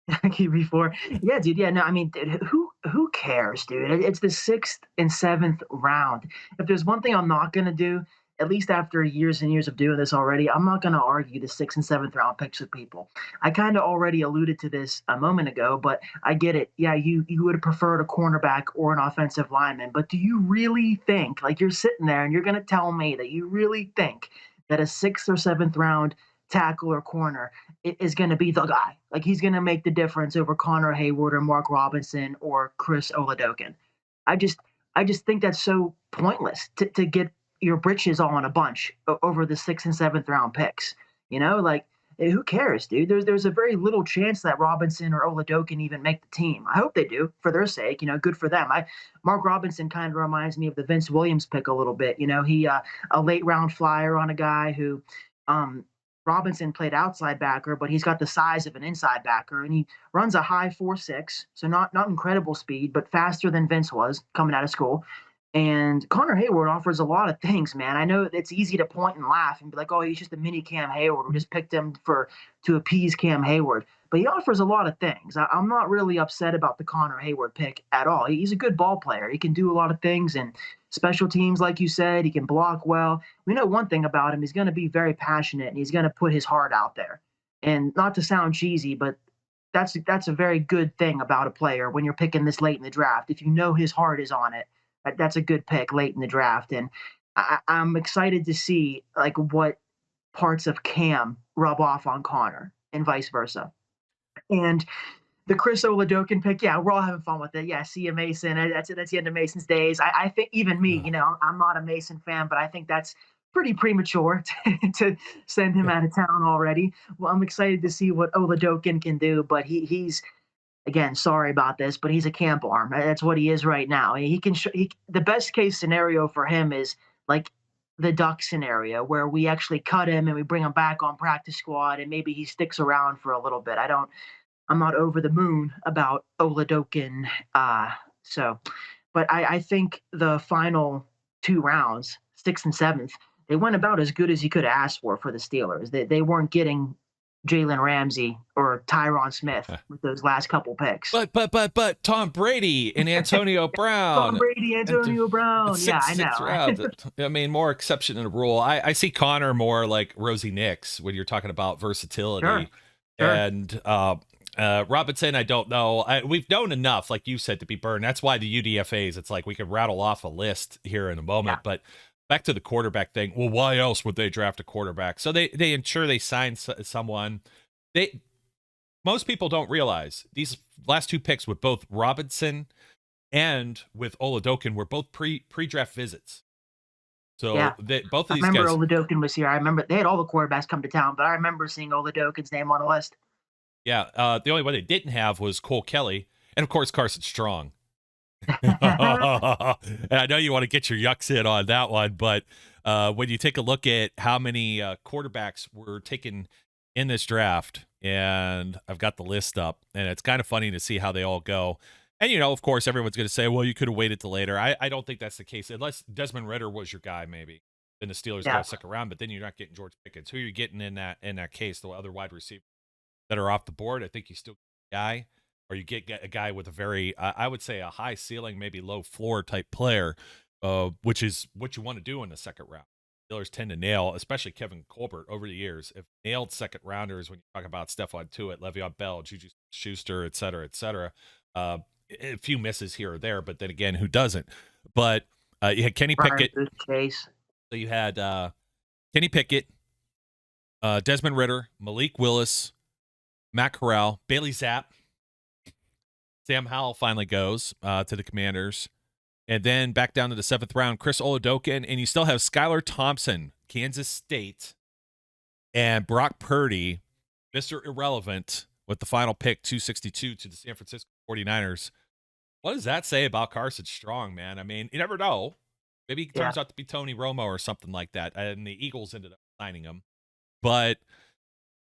QB4. Yeah, dude. Yeah, no, I mean, dude, who cares, dude? It's the 6th and 7th round. If there's one thing I'm not going to do, at least after years and years of doing this already, I'm not going to argue the 6th and 7th round picks with people. I kind of already alluded to this a moment ago, but I get it. Yeah, you would have preferred a cornerback or an offensive lineman, but do you really think, like, you're sitting there and you're going to tell me that you really think that a 6th or 7th round tackle or corner is going to be the guy? Like, he's going to make the difference over Connor Hayward or Mark Robinson or Chris Oladokin. I just think that's so pointless to get your britches all in a bunch over the 6th and 7th round picks. You know, like, who cares, dude? There's a very little chance that Robinson or Oladokin even make the team. I hope they do for their sake. Good for them. Mark Robinson kind of reminds me of the Vince Williams pick a little bit. He a late round flyer on a guy who Robinson played outside backer, but he's got the size of an inside backer, and he runs a high 4.6, so not incredible speed, but faster than Vince was coming out of school. And Connor Hayward offers a lot of things, man. I know it's easy to point and laugh and be like, "Oh, he's just a mini Cam Hayward. We just picked him to appease Cam Hayward." But he offers a lot of things. I'm not really upset about the Connor Hayward pick at all. He's a good ball player. He can do a lot of things, and special teams, like you said, he can block well. We know one thing about him: he's going to be very passionate, and he's going to put his heart out there. And not to sound cheesy, but that's a very good thing about a player when you're picking this late in the draft. If you know his heart is on it, that's a good pick late in the draft. And I'm excited to see like what parts of Cam rub off on Connor and vice versa. And the Chris Oladokin pick, yeah, we're all having fun with it. Yeah, see you, Mason. That's the end of Mason's days. I think even me, I'm not a Mason fan, but I think that's pretty premature to send him out of town already. Well, I'm excited to see what Oladokin can do, but he's again, sorry about this, but he's a camp arm. That's what he is right now. He can. The best case scenario for him is like the Duck scenario, where we actually cut him and we bring him back on practice squad, and maybe he sticks around for a little bit. I'm not over the moon about Oladokin. But I think the final 2 rounds, 6th and 7th, they went about as good as you could ask for the Steelers. They weren't getting Jalen Ramsey or Tyron Smith with those last couple picks. But Tom Brady and Antonio Brown. Tom Brady, Antonio Brown. I know. I mean, more exception than a rule. I see Connor more like Rosie Nix when you're talking about versatility. Sure. And Robinson, I don't know. We've known enough, like you said, to be burned. That's why the UDFAs, it's like we could rattle off a list here in a moment. Yeah. But back to the quarterback thing. Well, why else would they draft a quarterback? So they ensure they sign someone. Most people don't realize these last 2 picks with both Robinson and with Oladokin were both pre-draft visits. So both of these guys. I remember Oladokin was here. I remember they had all the quarterbacks come to town, but I remember seeing Oladokin's name on the list. Yeah, the only one they didn't have was Cole Kelly, and of course Carson Strong. And I know you want to get your yucks in on that one, but when you take a look at how many quarterbacks were taken in this draft, and I've got the list up, and it's kind of funny to see how they all go. And, of course, everyone's going to say, well, you could have waited till later. I don't think that's the case, unless Desmond Ridder was your guy, maybe. Then the Steelers got a second round, but then you're not getting George Pickens. Who are you getting in that case, the other wide receivers that are off the board? I think you still get a guy. Or you get a guy with a very, I would say, a high ceiling, maybe low floor type player, which is what you want to do in the second round. Steelers tend to nail, especially Kevin Colbert over the years, have nailed second rounders when you talk about Stephon Tuitt, Le'Veon Bell, Juju Schuster, et cetera, et cetera. A few misses here or there, but then again, who doesn't? But you had Kenny Pickett. So you had Kenny Pickett, Desmond Ridder, Malik Willis, Matt Corral, Bailey Zapp. Sam Howell finally goes to the Commanders. And then back down to the 7th round, Chris Oladokin. And you still have Skylar Thompson, Kansas State, and Brock Purdy, Mr. Irrelevant, with the final pick, 262 to the San Francisco 49ers. What does that say about Carson Strong, man? I mean, you never know. Maybe he turns out to be Tony Romo or something like that. And the Eagles ended up signing him. But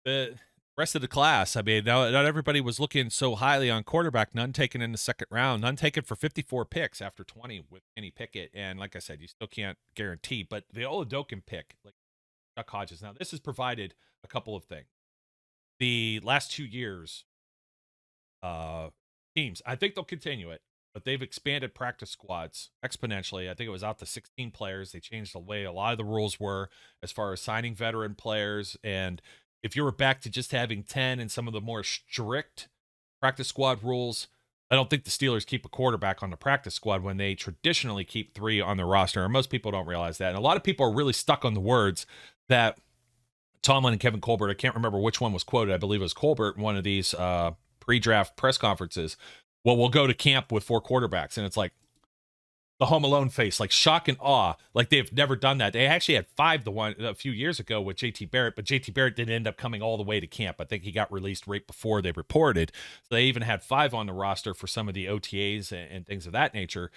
the rest of the class, I mean, not everybody was looking so highly on quarterback. None taken in the second round. None taken for 54 picks after 20 with Kenny Pickett. And like I said, you still can't guarantee. But the Oladokin pick, like Duck Hodges. Now, this has provided a couple of things. The last 2 years, teams, I think they'll continue it, but they've expanded practice squads exponentially. I think it was out to 16 players. They changed the way a lot of the rules were as far as signing veteran players. And if you were back to just having 10 and some of the more strict practice squad rules, I don't think the Steelers keep a quarterback on the practice squad when they traditionally keep 3 on their roster. And most people don't realize that. And a lot of people are really stuck on the words that Tomlin and Kevin Colbert, I can't remember which one was quoted. I believe it was Colbert in one of these pre-draft press conferences. Well, we'll go to camp with 4 quarterbacks. And it's like, the Home Alone face, like shock and awe, like they've never done that. They actually had 5 a few years ago with JT Barrett, but JT Barrett didn't end up coming all the way to camp. I think he got released right before they reported. So they even had 5 on the roster for some of the OTAs and things of that nature.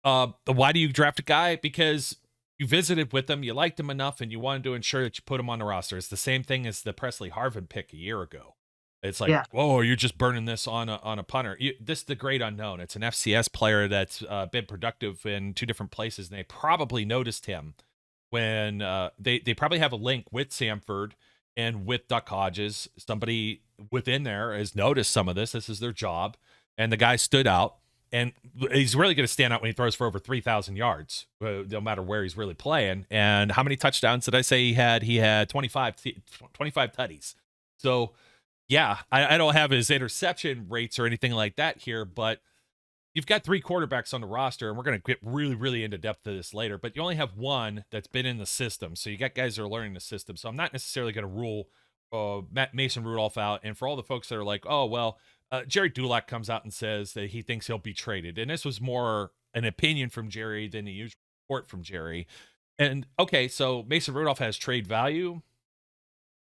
Why do you draft a guy? Because you visited with him, you liked him enough, and you wanted to ensure that you put him on the roster. It's the same thing as the Presley Harvin pick a year ago. It's like, whoa, you're just burning this on a punter. This is the great unknown. It's an FCS player that's been productive in 2 different places, and they probably noticed him when they probably have a link with Samford and with Duck Hodges. Somebody within there has noticed some of this. This is their job, and the guy stood out, and he's really going to stand out when he throws for over 3,000 yards, no matter where he's really playing. And how many touchdowns did I say he had? He had 25 tutties. So, yeah, I don't have his interception rates or anything like that here, but you've got 3 quarterbacks on the roster, and we're going to get really, really into depth to this later, but you only have 1 that's been in the system. So you got guys that are learning the system. So I'm not necessarily going to rule Mason Rudolph out. And for all the folks that are like, oh, well, Jerry Dulac comes out and says that he thinks he'll be traded. And this was more an opinion from Jerry than a usual report from Jerry. And okay, so Mason Rudolph has trade value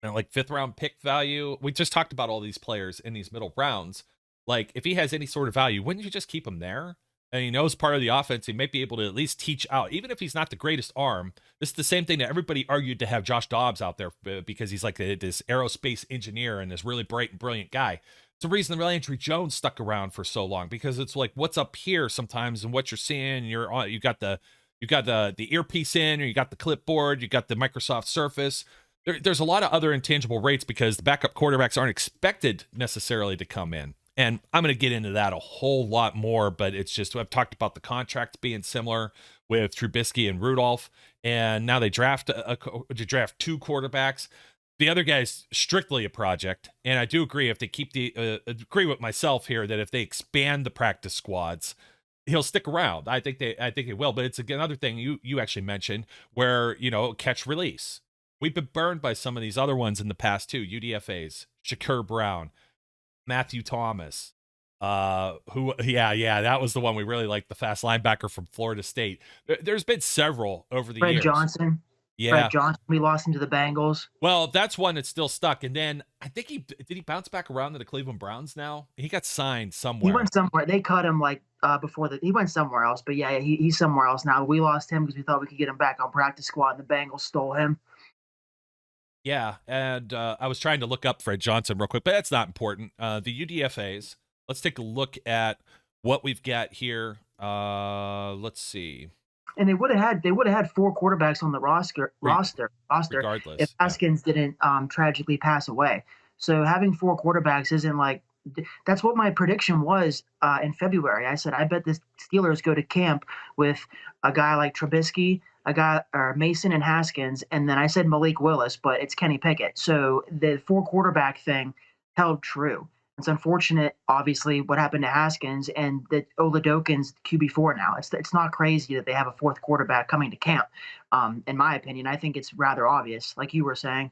and like 5th round pick value. We just talked about all these players in these middle rounds. Like, if he has any sort of value, wouldn't you just keep him there? And he knows part of the offense. He might be able to at least teach out, even if he's not the greatest arm. This is the same thing that everybody argued to have Josh Dobbs out there because he's like this aerospace engineer and this really bright and brilliant guy. It's the reason that Landry Jones stuck around for so long, because it's like what's up here sometimes and what you're seeing. You got the earpiece in, or you got the clipboard, you got the Microsoft Surface. There's a lot of other intangible rates because the backup quarterbacks aren't expected necessarily to come in. And I'm going to get into that a whole lot more, but it's just, I've talked about the contracts being similar with Trubisky and Rudolph, and now they draft 2 quarterbacks. The other guy's strictly a project, and I do agree if they keep agree with myself here that if they expand the practice squads, he'll stick around. I think they will, but it's another thing you actually mentioned where, catch release. We've been burned by some of these other ones in the past too. UDFAs, Shakur Brown, Matthew Thomas, that was the one we really liked, the fast linebacker from Florida State. There's been several over the years. Fred Johnson, we lost him to the Bengals. Well, that's one that's still stuck. And then I think did he bounce back around to the Cleveland Browns now? He got signed somewhere. He went somewhere. They cut him he went somewhere else. But yeah, he's somewhere else now. We lost him because we thought we could get him back on practice squad, and the Bengals stole him. Yeah, and I was trying to look up Fred Johnson real quick, but that's not important. The UDFAs, let's take a look at what we've got here. Let's see. And they would have had 4 quarterbacks on the roster regardless, if Haskins didn't tragically pass away. So having 4 quarterbacks isn't like – that's what my prediction was in February. I said I bet the Steelers go to camp with a guy like Trubisky, Mason and Haskins, and then I said Malik Willis, but it's Kenny Pickett. So the 4 quarterback thing held true. It's unfortunate, obviously, what happened to Haskins, and that Oladokin's QB4 now. It's not crazy that they have a 4th quarterback coming to camp. In my opinion, I think it's rather obvious, like you were saying.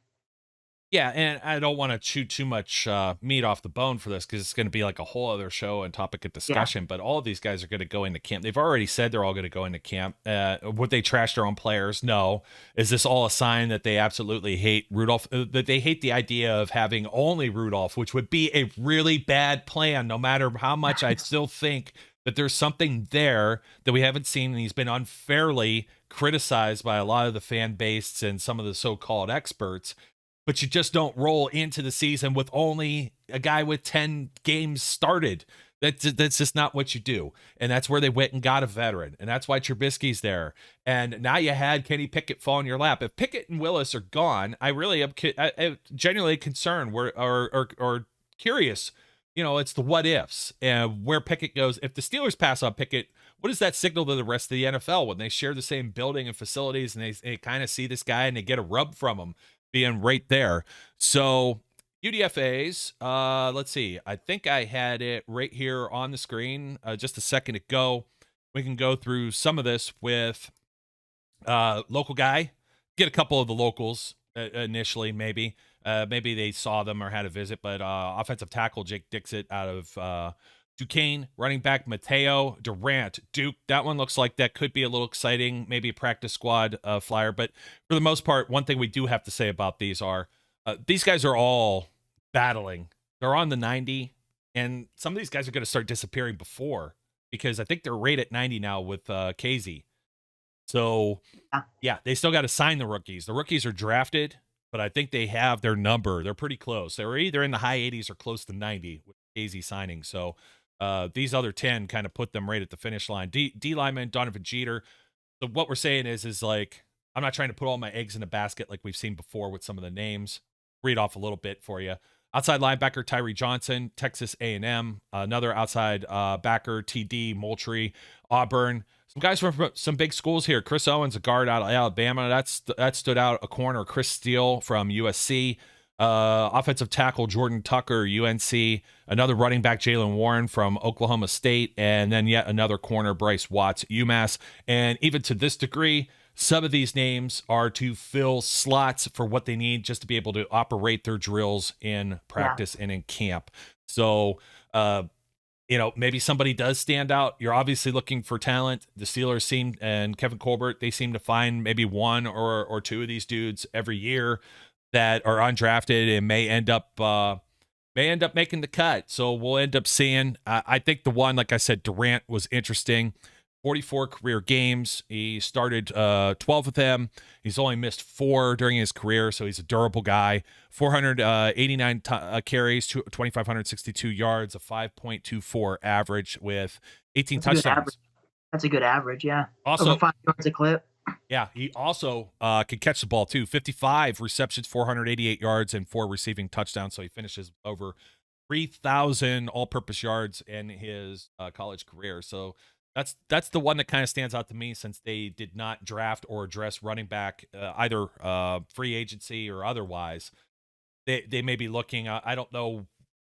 Yeah, and I don't want to chew too much meat off the bone for this because it's going to be like a whole other show and topic of discussion. Yeah. But all of these guys are going to go into camp. They've already said they're all going to go into camp. Would they trash their own players? No. Is this all a sign that they absolutely hate Rudolph? That they hate the idea of having only Rudolph, which would be a really bad plan, no matter how much I still think that there's something there that we haven't seen, and he's been unfairly criticized by a lot of the fan base and some of the so-called experts. But you just don't roll into the season with only a guy with 10 games started. That's just not what you do. And that's where they went and got a veteran. And that's why Trubisky's there. And now you had Kenny Pickett fall in your lap. If Pickett and Willis are gone, I really am genuinely concerned or curious. It's the what ifs and where Pickett goes. If the Steelers pass on Pickett, what does that signal to the rest of the NFL when they share the same building and facilities and they kind of see this guy and they get a rub from him being right there? So UDFAs, let's see. I think I had it right here on the screen just a second ago. We can go through some of this with local guy. Get a couple of the locals initially, maybe. Maybe they saw them or had a visit, but offensive tackle Jake Dixit out of Duquesne, running back Mateo Durant, Duke. That one looks like that could be a little exciting, maybe a practice squad flyer. But for the most part, one thing we do have to say about these guys are all battling. They're on the 90, and some of these guys are going to start disappearing before, because I think they're right at 90 now with Casey. So, yeah, they still got to sign the rookies. The rookies are drafted, but I think they have their number. They're pretty close. They're either in the high 80s or close to 90 with Casey signing. So these other 10 kind of put them right at the finish line. D lineman, Donovan Jeter. So what we're saying is like, I'm not trying to put all my eggs in a basket like we've seen before with some of the names. Read off a little bit for you. Outside linebacker Tyree Johnson, Texas A&M. Another outside backer, TD Moultrie, Auburn. Some guys from some big schools here. Chris Owens, a guard out of Alabama. That stood out. A corner, Chris Steele from USC. Offensive tackle Jordan Tucker, UNC. Another running back, Jalen Warren from Oklahoma State. And then yet another corner, Bryce Watts, UMass. And even to this degree, some of these names are to fill slots for what they need just to be able to operate their drills in practice and in camp. So, maybe somebody does stand out. You're obviously looking for talent. The Steelers and Kevin Colbert, they seem to find maybe one or two of these dudes every year that are undrafted and may end up making the cut. So we'll end up seeing. I think the one, like I said, Durant was interesting. 44 career games. He started 12 of them. He's only missed 4 during his career, so he's a durable guy. 489 carries, 2,562 yards, a 5.24 average with 18 touchdowns. That's a good average, yeah. Also, over 5 yards a clip. Yeah, he also can catch the ball too. 55 receptions, 488 yards, and 4 receiving touchdowns. So he finishes over 3,000 all-purpose yards in his college career. So that's the one that kind of stands out to me, since they did not draft or address running back either free agency or otherwise. They may be looking. I don't know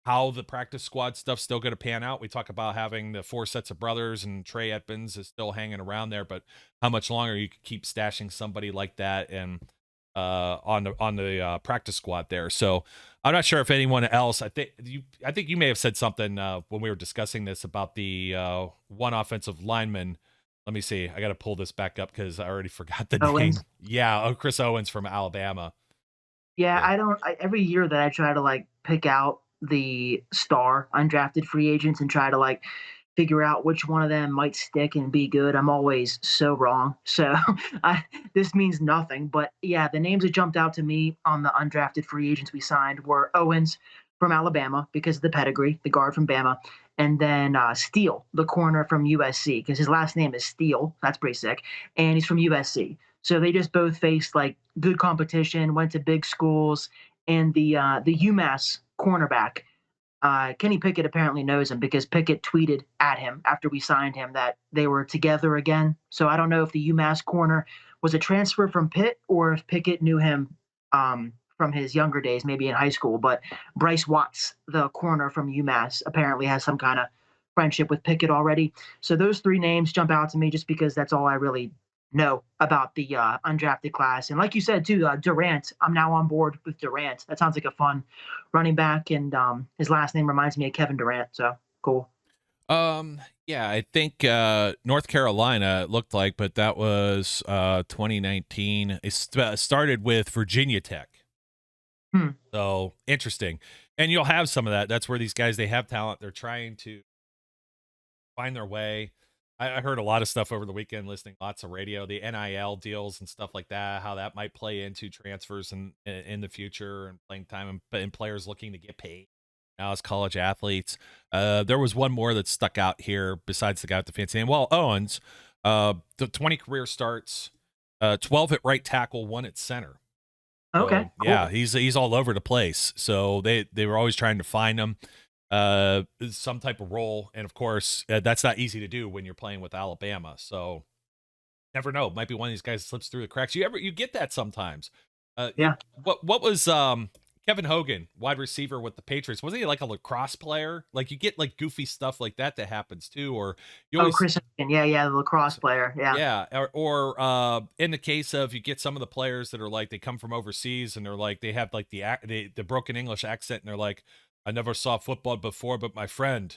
how the practice squad stuff's still going to pan out. We talk about having the 4 sets of brothers, and Trey Edmonds is still hanging around there, but how much longer you could keep stashing somebody like that and on the practice squad there. So I'm not sure if anyone else. I think you may have said something when we were discussing this about the one offensive lineman. Let me see. I got to pull this back up because I already forgot the name. Yeah, Chris Owens from Alabama. Yeah, every year that I try to pick out the star undrafted free agents and try to figure out which one of them might stick and be good, I'm always so wrong. So this means nothing. But yeah, the names that jumped out to me on the undrafted free agents we signed were Owens from Alabama because of the pedigree, the guard from Bama, and then Steele, the corner from USC, because his last name is Steele. That's pretty sick. And he's from USC. So they just both faced good competition, went to big schools, and the UMass cornerback, Kenny Pickett apparently knows him because Pickett tweeted at him after we signed him that they were together again. So I don't know if the UMass corner was a transfer from Pitt or if Pickett knew him from his younger days, maybe in high school. But Bryce Watts, the corner from UMass, apparently has some kind of friendship with Pickett already. So those 3 names jump out to me just because that's all I really know about the undrafted class. And like you said too, Durant, I'm now on board with Durant. That sounds like a fun running back, and his last name reminds me of Kevin Durant, so cool. Yeah, I think North Carolina looked like, but that was 2019. It started with Virginia Tech. So interesting. And you'll have some of that. That's where these guys, they have talent. They're trying to find their way. I heard a lot of stuff over the weekend, listening lots of radio, the NIL deals and stuff like that, how that might play into transfers in the future and playing time and players looking to get paid now as college athletes. There was one more that stuck out here besides the guy with the fancy name. Well, Owens, the 20 career starts, 12 at right tackle, 1 at center. Okay. So, cool. Yeah, he's all over the place. So they were always trying to find him some type of role, and of course that's not easy to do when you're playing with Alabama. So never know, might be one of these guys slips through the cracks. You get that sometimes. What was Kevin Hogan, wide receiver with the Patriots, wasn't he like a lacrosse player? You get goofy stuff like that happens too, or you always, Chris Hogan, the lacrosse player, or in the case of, you get some of the players that are they come from overseas and they're they have the broken English accent, and they're I never saw football before, but my friend,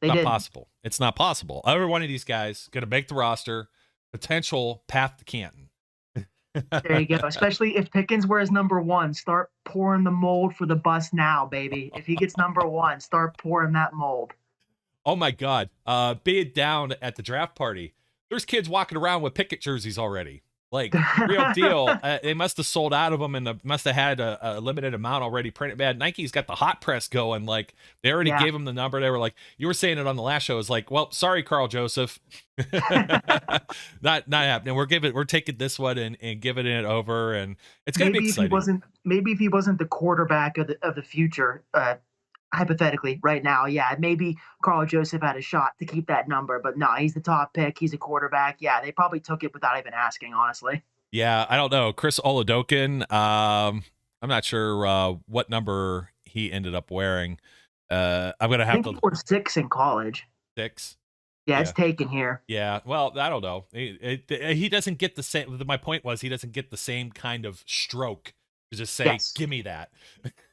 They Not didn't. possible. It's not possible. Every one of these guys going to make the roster, potential path to Canton. There you go. Especially if Pickens wears number 1, start pouring the mold for the bus now, baby. If he gets number 1, start pouring that mold. Oh my God. Being down at the draft party, there's kids walking around with Pickett jerseys already. Like, real deal. They must have sold out of them, and must have had a limited amount already printed. Man, Nike's got the hot press going. Like, they already gave him the number. They were like, you were saying it on the last show. It's like, well, sorry, Carl Joseph. not happening. We're taking this one and giving it over, and it's gonna be exciting. Maybe if he wasn't the quarterback of the future, hypothetically, right now, yeah, maybe Carl Joseph had a shot to keep that number, but no, he's the top pick. He's a quarterback. Yeah, they probably took it without even asking, honestly. Yeah, I don't know. Chris Oladokin, I'm not sure what number he ended up wearing. I'm gonna have to. He wore 6 in college. 6. Yeah, it's taken here. Yeah, well, I don't know. He doesn't get the same. My point was, he doesn't get the same kind of stroke to just say, give me that.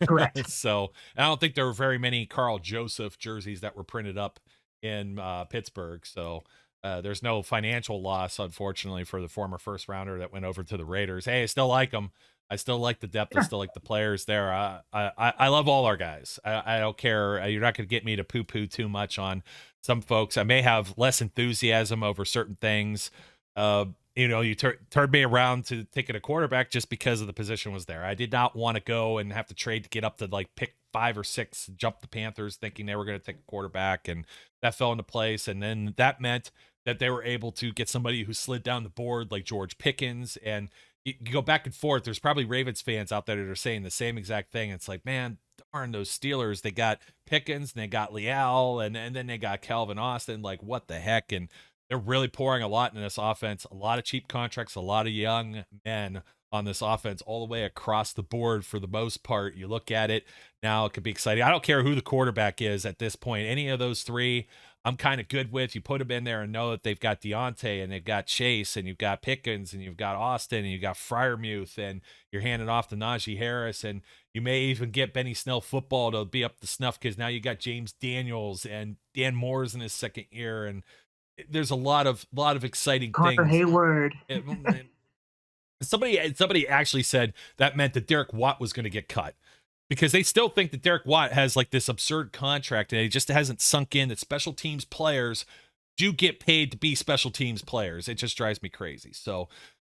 Correct. So I don't think there were very many Carl Joseph jerseys that were printed up in Pittsburgh. So there's no financial loss, unfortunately, for the former first rounder that went over to the Raiders. Hey, I still like them. I still like the depth. I still like the players there. I love all our guys. I don't care. You're not going to get me to poo-poo too much on some folks. I may have less enthusiasm over certain things. You turned me around to taking a quarterback just because of the position was there. I did not want to go and have to trade to get up to like pick 5 or 6, jump the Panthers thinking they were going to take a quarterback, and that fell into place. And then that meant that they were able to get somebody who slid down the board like George Pickens. And you go back and forth. There's probably Ravens fans out there that are saying the same exact thing. It's like, man, darn those Steelers. They got Pickens and they got Liao and then they got Kelvin Austin. Like, what the heck? And they're really pouring a lot in this offense, a lot of cheap contracts, a lot of young men on this offense all the way across the board for the most part. You look at it now, it could be exciting. I don't care who the quarterback is at this point. Any of those 3, I'm kind of good with. You put them in there and know that they've got Deontay and they've got Chase and you've got Pickens and you've got Austin and you've got Freiermuth and you're handing off to Najee Harris, and you may even get Benny Snell football to be up to snuff because now you got James Daniels and Dan Moore's in his second year, and there's a lot of exciting Connor things. Hayward. Somebody actually said that meant that Derek Watt was going to get cut, because they still think that Derek Watt has like this absurd contract, and it just hasn't sunk in that special teams players do get paid to be special teams players. It just drives me crazy. So,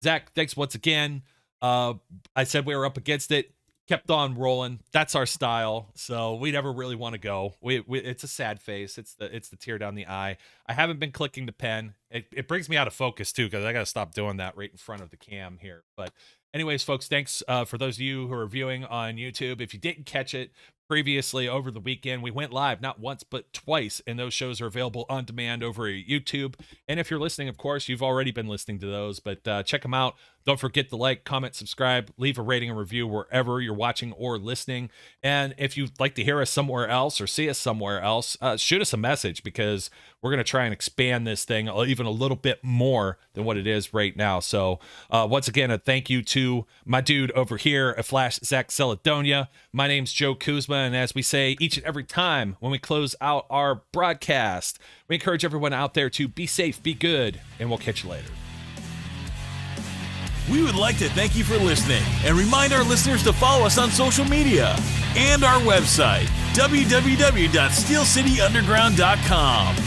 Zach, thanks once again. I said we were up against it. kept on rolling. That's our style. So we never really want to go. It's a sad face. It's the tear down the eye. I haven't been clicking the pen. It brings me out of focus too, because I got to stop doing that right in front of the cam here. But anyways, folks, thanks for those of you who are viewing on YouTube. If you didn't catch it previously over the weekend, we went live not once but twice, and those shows are available on demand over at YouTube. And if you're listening, of course, you've already been listening to those, but check them out. Don't forget to like, comment, subscribe, leave a rating and review wherever you're watching or listening. And if you'd like to hear us somewhere else or see us somewhere else, shoot us a message, because we're going to try and expand this thing even a little bit more than what it is right now. So once again, a thank you to my dude over here at Flash Zach Celedonia. My name's Joe Kuzma, and as we say each and every time when we close out our broadcast, we encourage everyone out there to be safe, be good, and we'll catch you later. We would like to thank you for listening and remind our listeners to follow us on social media and our website, www.steelcityunderground.com.